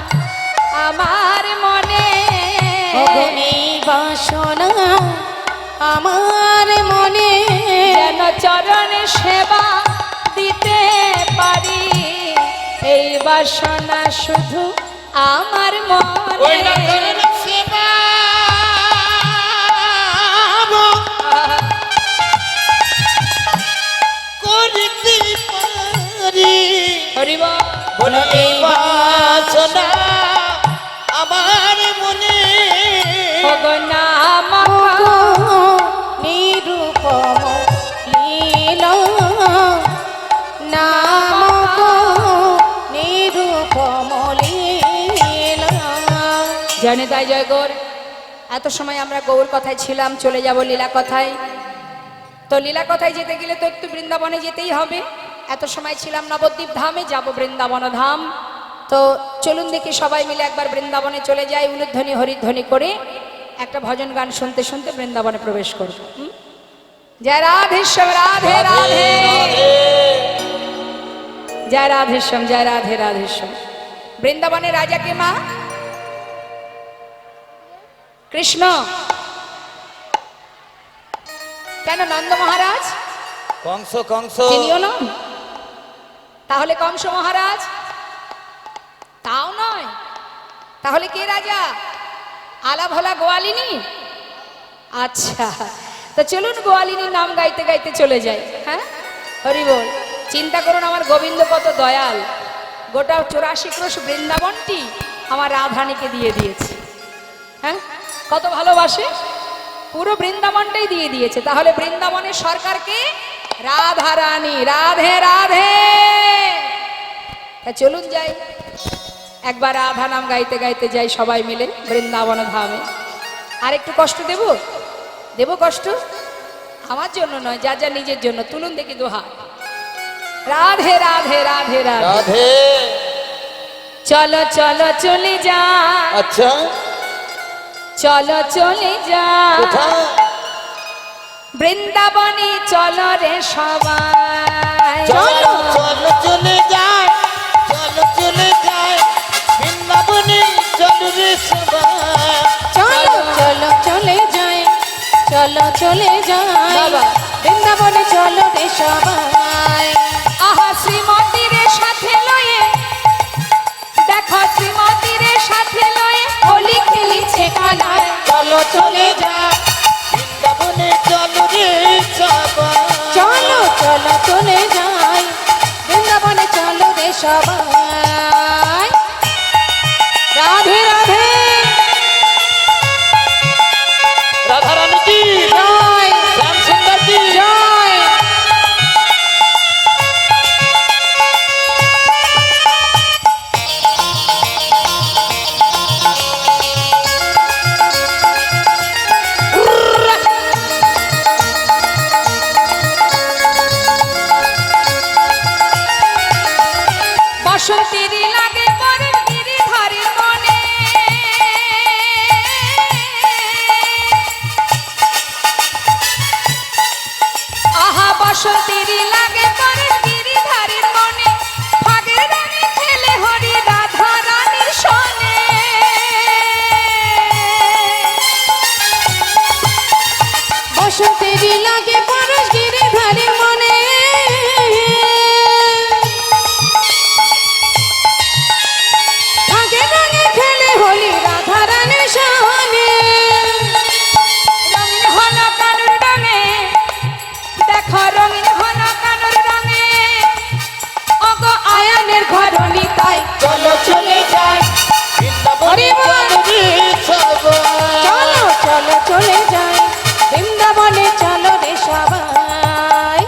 Speaker 1: আমার মনে,
Speaker 2: এই বাসনা আমার মনে
Speaker 1: যেন চরণে সেবা দিতে পারি। এই বাসনা শুধু আমার
Speaker 3: ওই না
Speaker 1: মনে।
Speaker 3: চরণ সেবা করিতে পারি।
Speaker 1: হরিব
Speaker 3: বলে এই বাসনা আমার মনে।
Speaker 1: অগনামক
Speaker 2: নিরূপম লীলা নামক নিরূপম লীলা।
Speaker 1: জানে তাই জয় গৌর। এত সময় আমরা গৌর কথায় ছিলাম, চলে যাব লীলা কথায়। তো লীলা কথায় যেতে গেলে তো একটু বৃন্দাবনে যেতেই হবে। এত সময় ছিলাম নবদ্বীপ ধামে, যাব বৃন্দাবন ধাম। তো চলুন দেখি সবাই মিলে একবার বৃন্দাবনে চলে যাই, উলুধ্বনি হরিধ্বনি করে একটা ভজন গান শুনতে শুনতে বৃন্দাবনে প্রবেশ করব। জয় রাধেশ্যাম, রাধে রাধে, জয় রাধেশ্যাম, জয় রাধে রাধেশ্যাম। বৃন্দাবনের রাজা কে মা? কৃষ্ণ। কেন নন্দ মহারাজ?
Speaker 3: কংস কংস
Speaker 1: তিনিও নন। তাহলে কংস মহারাজ? তাও নয়। তাহলে কে রাজা? আলা ভোলা গোয়ালিনী। আচ্ছা, তো চলুন গোয়ালিনীর নাম গাইতে গাইতে চলে যাই। হ্যাঁ, হরি বল। চিন্তা করুন আমার গোবিন্দ কত দয়াল, গোটা 84 ক্রোশ বৃন্দাবনটি আমার রাধানীকে দিয়ে দিয়েছে। হ্যাঁ, কত ভালোবাসে, পুরো বৃন্দাবনটাই দিয়ে দিয়েছে। তাহলে বৃন্দাবনের সরকারকে? রাধা রানী। রাধে রাধে। তা চলুন যাই, একবার রাধা নাম গাইতে গাইতে যাই সবাই মিলে বৃন্দাবন ধামে। আর একটু কষ্ট দেব? দেব কষ্ট? আমার জন্য নয়, যা যা নিজের জন্য। তুলুন দেখি দোহা। রাধে রাধে রাধে রাধে।
Speaker 3: রাধে।
Speaker 1: চলো চলো চলে যা,
Speaker 3: আচ্ছা,
Speaker 1: চলো চলে যা
Speaker 3: কোথায়?
Speaker 1: বৃন্দাবনে চলো রে সবাই।
Speaker 3: চলো চলো চলে যায়, চলো চলে যায় বৃন্দাবনে চলো রে সবাই।
Speaker 2: চলো চলো চলে যাই, চলো চলে যাই
Speaker 1: বাবা।
Speaker 2: বৃন্দাবনে চলো রে সবাই।
Speaker 1: আহা শ্রীমতীর সাথে লয়ে, দেখো শ্রীমতীর সাথে লয়ে হোলি খেলিছে কানায়।
Speaker 2: চলো চলে যাই,
Speaker 3: বৃন্দাবনে চলো রে সবাই।
Speaker 2: চলো চলো চলে যাই বৃন্দাবনে চলো রে সবাই। রাধে রাধে।
Speaker 3: রাধা রানী কি
Speaker 2: জয়
Speaker 3: শ্যাম সুন্দর কি
Speaker 2: জয়। বসন্তেরই লাগে পরশ গিরিধারীর মনে আগে রঙে খেলে হোলি রাধা রানী সহনে
Speaker 1: রঙিন হন কানুর রঙে, দেখো রঙিন হন কানুর রঙে, ওগো আয়ানের ঘরণী তাই
Speaker 3: চলো চলে যাই বৃন্দাবনে চলরে সবাই।
Speaker 2: চলো চলো চলে যাই বৃন্দাবনে চলো রে সবাই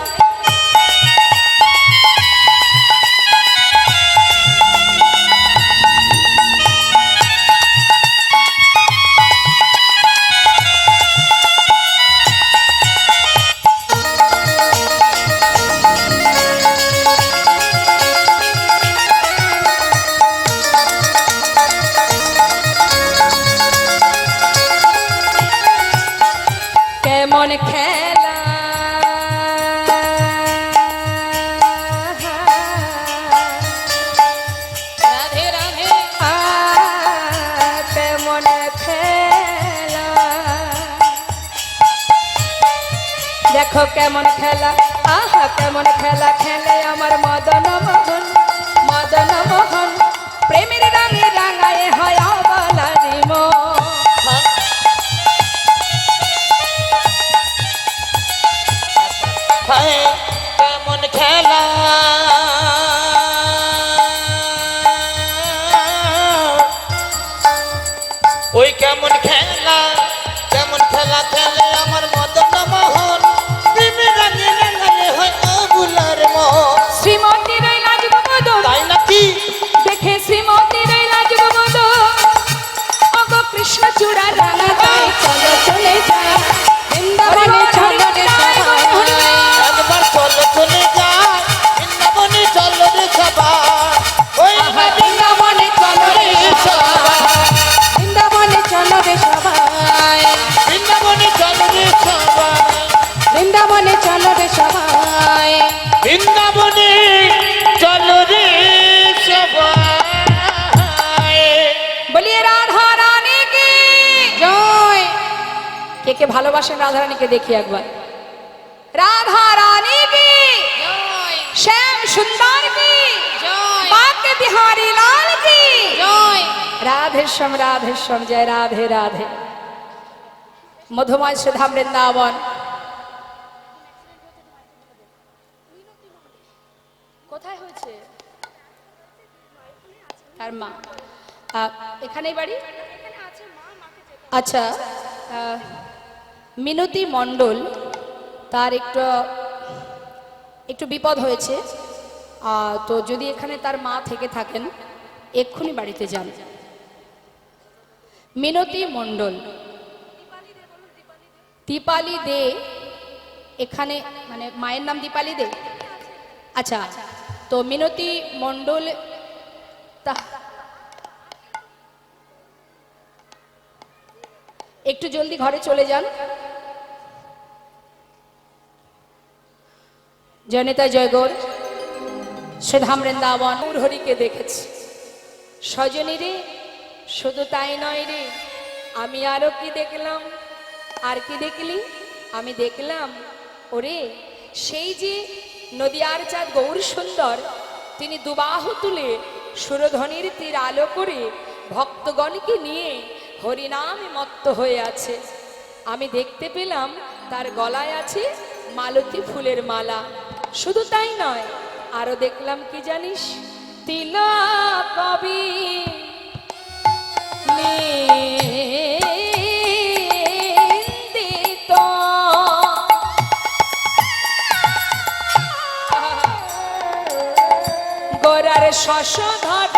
Speaker 1: কেমন খেলা
Speaker 2: রাধে রাধে
Speaker 1: কেমন খেলা, দেখো কেমন খেলা, আহা কেমন খেলা খেলে আমার মদন মোহন, মদন মোহন প্রেমের রঙে রাঙায় হয় আবালারি মন।
Speaker 3: হায় কেমন খেলা ওই কেমন খেলা, কেমন খেলা খেলে আমার মদন মোহন প্রেমে রাঙে রাঙালে হয় আবুলার মন।
Speaker 1: শ্রীমতীর ওই নাচব মদন,
Speaker 3: তাই নাকি
Speaker 1: দেখে শ্রীমতীর ওই নাচব মদন, ওগো কৃষ্ণ চূড়া রাঙা গায়ে
Speaker 2: চলো চলে যাই বৃন্দাবনে চলো রে সবাই
Speaker 3: একবার চলো চলে যায় বৃন্দাবনে চলো রে সবাই। ওই
Speaker 2: বৃন্দাবনে চলো রে সবাই বৃন্দাবনে চলো রে সবাই
Speaker 3: বৃন্দাবনে চলো রে সবাই।
Speaker 2: বৃন্দাবনে চলো রে সবাই
Speaker 3: বৃন্দাবনে চলো রে সবাই।
Speaker 1: বলিয়ে রাধা রানী কি
Speaker 2: জয়
Speaker 1: কে কে ভালোবাসেন রাধা রানীকে দেখি একবার। রাধা রানী কি,
Speaker 2: জয়
Speaker 1: শ্যাম সুন্দর কি,
Speaker 2: জয়
Speaker 1: বাকে বিহারি লাল কি,
Speaker 2: জয়
Speaker 1: রাধেশ্যাম রাধেশ্যাম, জয় রাধে রাধে। মধুময় সুধা বৃন্দাবন, কোথায় হয়েছে তার মা? এখানেই বাড়ি। আচ্ছা, মিনতি মণ্ডল, তার একটু বিপদ হয়েছে, তো যদি এখানে তার মা থেকে থাকেন এক্ষুনি বাড়িতে যান। মিনতি মণ্ডল, দীপালি দে, এখানে মানে মায়ের নাম দীপালি দে। আচ্ছা, তো মিনতি মণ্ডল একটু জলদি ঘরে চলে যান। জয়নেতা জয়গৌর সুধাম বৃন্দাবন হরিকে দেখেছি সজনী রে, শুধু তাই নয় রে, আমি আরো কি দেখলাম। আর কি দেখলি? আমি দেখলাম ওরে সেই যে নদিয়ার চাঁদ গৌর সুন্দর, তিনি দুবাহু তুলে সুরধ্বনির তীর আলো করে ভক্তগণকে নিয়ে হরিনামে মত্ত হয়ে আছে। আমি দেখতে পেলাম তার গলায় আছে মালতী ফুলের মালা। শুধু তাই নয়, আরো দেখলাম কি জানিস? তিলক কবি নিন্দিত, গোরার শশধর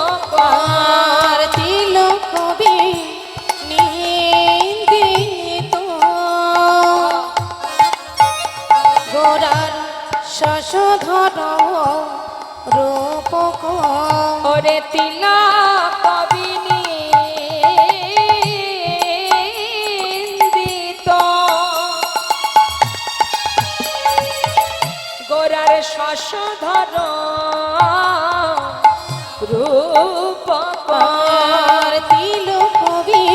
Speaker 1: রূপকার,
Speaker 2: তিলক কবি নিন্দিত গোরার শশধর রূপকার
Speaker 1: ওরে তিলক কবি নিন্দিত, গোরার শশধর রূপকার,
Speaker 2: তিলক কবি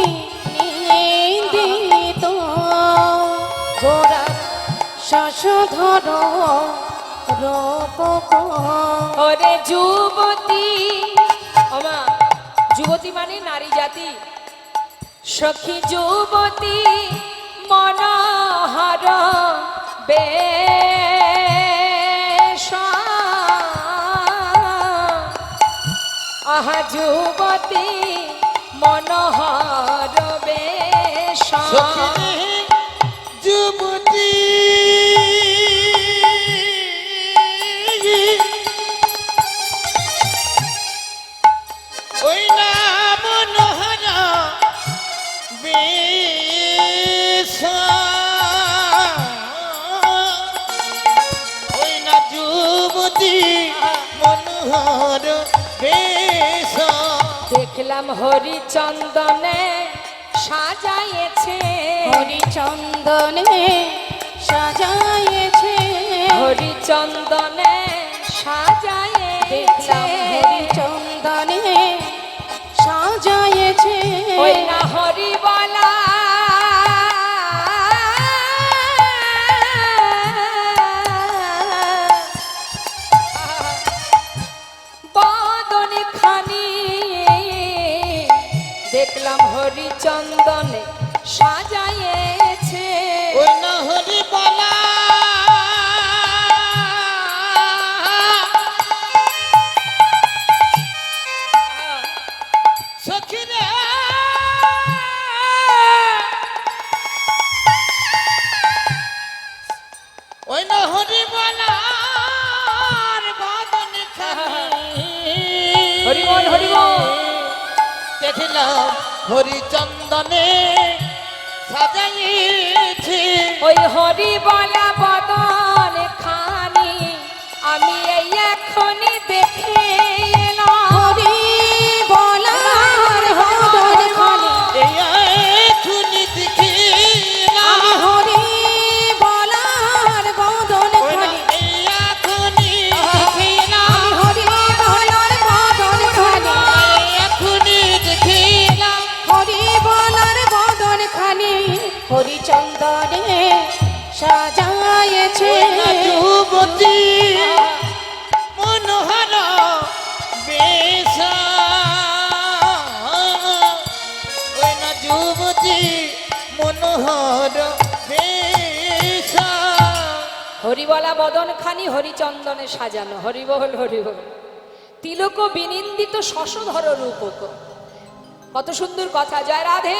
Speaker 2: ধর রূপকর।
Speaker 1: ওরে যুবতী, ওমা যুবতী মানে নারী জাতি। সখী যুবতী মনোহর বেশ, আহা যুবতী মনোহর বেশ।
Speaker 3: সখী যুবতী ওই না মনোহর বেশ, ওই না যুবতী মনোহর বেশ।
Speaker 1: দেখলাম হরিচন্দনে সাজাইছে,
Speaker 2: হরিচন্দনে সাজাইছে,
Speaker 1: হরিচন্দনে
Speaker 2: দেখলাম
Speaker 1: সাজাইছে,
Speaker 2: হরিচন্দনে সাজাইছে।
Speaker 1: ওই না হরিবলা বদন খানি, দেখলাম হরিচন্দনে সাজাইছে,
Speaker 3: ওই না হরি বলা সখী রে, ওই না হরি বলার বদন খানি।
Speaker 1: হরিবল হরিবল।
Speaker 3: দেখিলাম হরিচন্দনে সাজাইছে,
Speaker 1: ওই হরিবলা বদন খানি আমি এই এখনই দেখে এলাম।
Speaker 2: হরি বলার বদন খানি,
Speaker 3: এই এখুনি দেখিলাম,
Speaker 2: আমি হরি বলার বদন
Speaker 3: ওই না
Speaker 2: খানি,
Speaker 3: এই এখুনি দেখিলাম,
Speaker 2: আমি হরি বলার বদন খানি,
Speaker 3: এই এখুনি দেখিলাম।
Speaker 2: হরি বলার বদন খানি হরিচন্দনে সাজাইছে।
Speaker 3: ওই না যুবতী মনোহর বেশ, ওই না যুবতী মনোহর বেশ।
Speaker 1: হরিবলা বদন খানি হরিচন্দনে সাজানো, হরিবল হরিবল। তিলক বিনিন্দিত শশধর রূপক। কত সুন্দর কথা। জয় রাধে।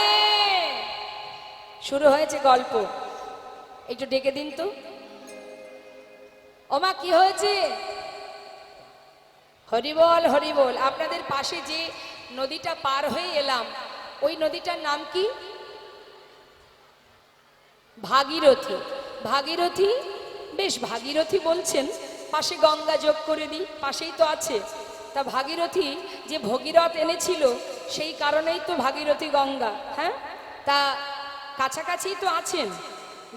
Speaker 1: শুরু হয়েছে গল্প, একটু ডেকে দিন তো। ওমা কি হয়েছে? হরিবল হরিবল। আপনাদের পাশে যে নদীটা পার হয়ে এলাম, ওই নদীটার নাম কি? ভাগীরথী। ভাগীরথী, বেশ ভাগীরথী বলছেন, পাশে গঙ্গা যোগ করে দিই, পাশেই তো আছে। তা ভাগীরথী যে ভগীরথ এনেছিল, সেই কারণেই তো ভাগীরথী গঙ্গা। হ্যাঁ, তা কাছাকাছি তো আছেন।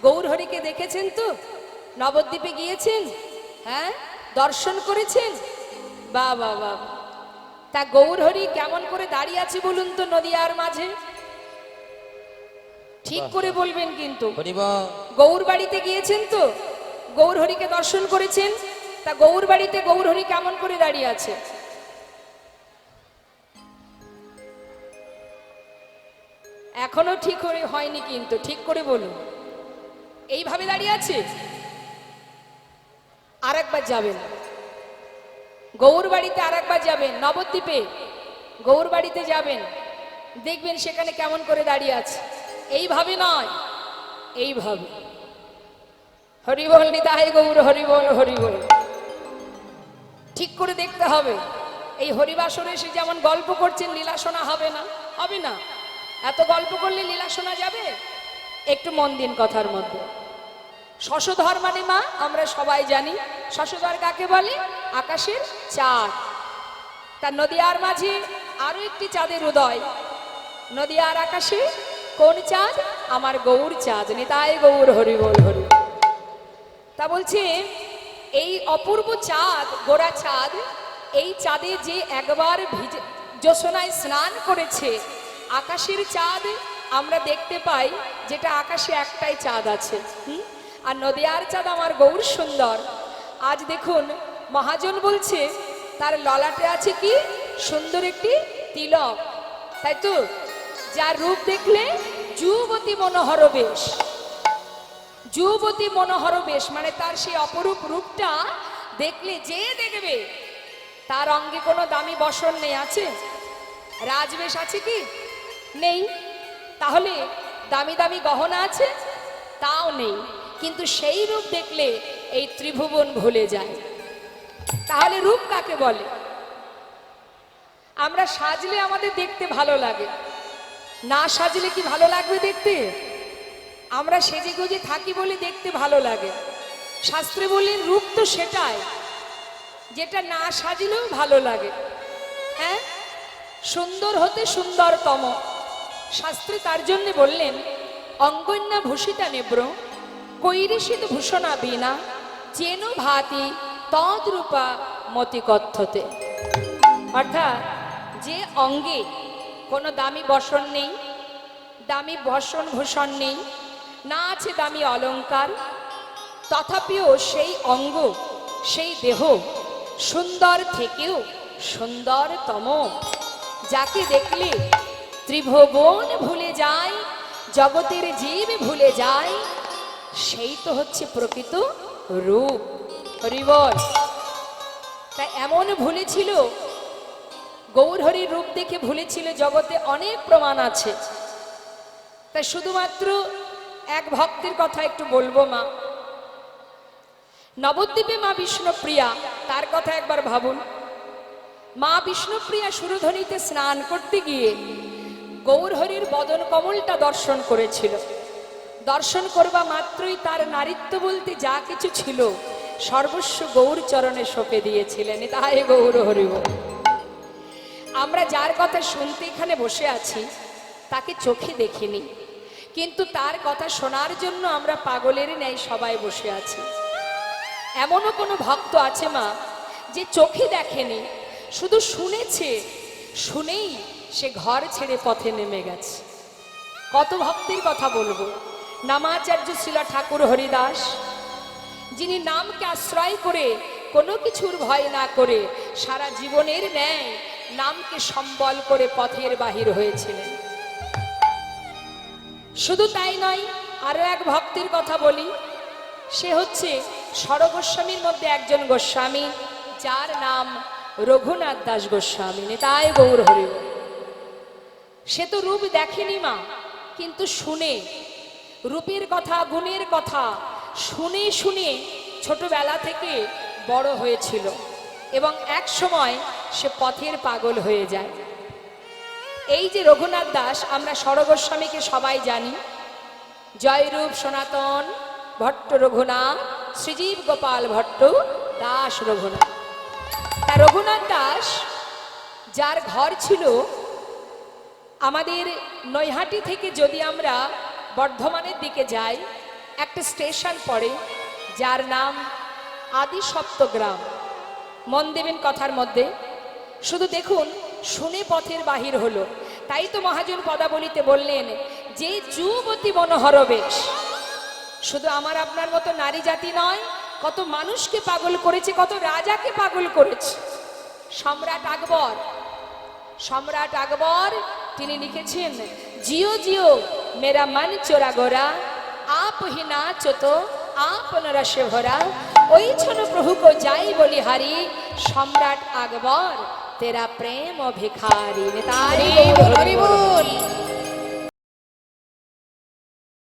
Speaker 1: গৌরহরিকে দেখেছেন তো? নবদ্বীপে গিয়েছেন? হ্যাঁ, দর্শন করেছেন? বাহ বাহ বাহ। তা গৌরহরি কেমন করে দাঁড়িয়ে আছে বলুন তো নদিয়ার মাঝে? ঠিক করে বলবেন কিন্তু। গৌর বাড়িতে গিয়েছেন তো? গৌরহরিকে দর্শন করেছেন? তা গৌর বাড়িতে গৌরহরি কেমন করে দাঁড়িয়ে আছে? এখনো ঠিক করে হয়নি কিন্তু, ঠিক করে বলুন। এইভাবে দাঁড়িয়ে আছে? আরেকবার যাবেন গৌর বাড়িতে, আরেকবার যাবেন নবদ্বীপে, গৌর বাড়িতে যাবেন, দেখবেন সেখানে কেমন করে দাঁড়িয়ে আছে। এইভাবে নয়, এইভাবে। হরিবল নিতাই গৌর হরিবল হরিবল। ঠিক করে দেখতে হবে। এই হরিবাসরে এসে যেমন গল্প করছেন, লীলা শোনা হবে না? হবে না। এত গল্প করলে লীলা শোনা যাবে? একটু মন দিন কথার মধ্যে। শশধর মানে মা আমরা সবাই জানি। শশধর কাকে বলে? আকাশের চাঁদ। তার নদিয়ার মাঝে আরো একটি চাঁদের উদয়। নদিয়ার আকাশে কোন চাঁদ? আমার গৌর চাঁদ। নিতাই গৌর হরিবল হরি। তা বলছে এই অপূর্ব চাঁদ, গোরা চাঁদ, এই চাঁদে যে একবার জ্যোৎস্নায় স্নান করেছে, আকাশের চাঁদ আমরা দেখতে পাই, যেটা আকাশে একটাই চাঁদ আছে। আর নদিয়ার চাঁদ আমার গৌর সুন্দর। আজ দেখুন মহাজন বলছে তার ললাটে আছে কি সুন্দর একটি তিলক, তাই তো, যার রূপ দেখলে যুবতী মনোহর বেশ। যুবতী মনোহর বেশ মানে তার সেই অপরূপ রূপটা দেখলে যে দেখবে তার অঙ্গে কোনো দামি বসন নেই, আছে? রাজবেশ আছে কি? নেই। তাহলে দামি দামি গহনা আছে? তাও নেই। কিন্তু সেই রূপ দেখলে এই ত্রিভুবন ভুলে যায়। তাহলে রূপ কাকে বলে? আমরা সাজলে আমাদের দেখতে ভালো লাগে, না সাজলে কি ভালো লাগবে দেখতে? আমরা সেজে গুজে থাকি বলে দেখতে ভালো লাগে। শাস্ত্রে বললেন রূপ তো সেটাই যেটা না সাজলেও ভালো লাগে। হ্যাঁ, সুন্দর হতে সুন্দরতম। শাস্ত্রে তার জন্য বললেন অঙ্গন্যা ভূষিতা নেব্র কৈরিষিত ভূষণা বিনা চেন ভাতি তদ্রূপা মতি কথ্যতে। অর্থাৎ যে অঙ্গে কোনো দামি বসন নেই, দামি বসন ভূষণ নেই, না আছে দামি অলংকার, তথাপিও সেই অঙ্গ সেই দেহ সুন্দর থেকেও সুন্দরতম, যাকে দেখলে ত্রিভুবন ভুলে যায়, জগতের জীব ভুলে যায়, সেই তো হচ্ছে প্রকৃত রূপ। হরি বল। তাই এমন ভুলেছিল, গৌরহরির রূপ দেখে ভুলেছিল, জগতে অনেক প্রমাণ আছে। তাই শুধুমাত্র এক ভক্তের কথা একটু বলবো। মা নবদ্বীপে মা বিষ্ণুপ্রিয়া, তার কথা একবার ভাবুন। মা বিষ্ণুপ্রিয়া সুরধনীতে স্নান করতে গিয়ে গৌরহরির বদন কমলটা দর্শন করেছিল। দর্শন করবা মাত্রই তার নারীত্ব বলতে যা কিছু ছিল সর্বস্ব গৌর চরণে সঁপে দিয়েছিলেন। তাই গৌর হরি বল। আমরা যার কথা শুনতে এখানে বসে আছি তাকে চোখে দেখিনি, কিন্তু তার কথা শোনার জন্য আমরা পাগলের ন্যায় সবাই বসে আছি। এমনও কোনো ভক্ত আছে মা যে চোখে দেখেনি, শুধু শুনেছে, শুনেই সে ঘর ছেড়ে পথে নেমে গেছে। কত ভক্তের কথা বলবো। নামাচার্য শিলা ঠাকুর হরিদাস, যিনি নামকে আশ্রয় করে কোনো কিছুর ভয় না করে সারা জীবনের ন্যায় নামকে সম্বল করে পথের বাহির হয়েছিলেন। শুধু তাই নয়, আরো এক ভক্তের কথা বলি। সে হচ্ছে স্বরগোস্বামীর মধ্যে একজন গোস্বামী, যার নাম রঘুনাথ দাস গোস্বামী। তাই গৌর হরি বল। সে তো রূপ দেখেনি মা, কিন্তু শুনে রূপের কথা, গুণের কথা শুনে শুনে ছোটবেলা থেকে বড় হয়েছিল, এবং এক সময় সে পথের পাগল হয়ে যায়। এই যে রঘুনাথ দাস, আমরা স্বরগোস্বামীকে সবাই জানি, জয়রূপ সনাতন ভট্ট রঘুনাথ, শ্রীজীব গোপাল ভট্ট দাস রঘুনাথ। তা রঘুনাথ দাস, যার ঘর ছিল আমাদের নৈহাটি থেকে যদি আমরা বর্ধমানের দিকে যাই, একটা স্টেশন পড়ে যার নাম আদি সপ্তগ্রাম। মন দেবেন কথার মধ্যে। শুধু দেখুন, শুনে পথের বাহির হলো। তাই তো মহাজন পদাবলিতে বললেন যে যুবতী মনোহর বেশ। শুধু আমার আপনার মতো নারী জাতি নয়, কত মানুষকে পাগল করেছে, কত রাজাকে পাগল করেছে। সম্রাট আকবর, সম্রাট আকবর তিনি লিখেছেন, জিও জিও মেরা মন চোরা গোরা, आप ही नाचो तो आप नरसे भरा, ওই ছন প্রভু কো যাই বলি হারি, সম্রাট আকবর তেরা প্রেম ভিখারি।
Speaker 2: হরি বল, হরি বল।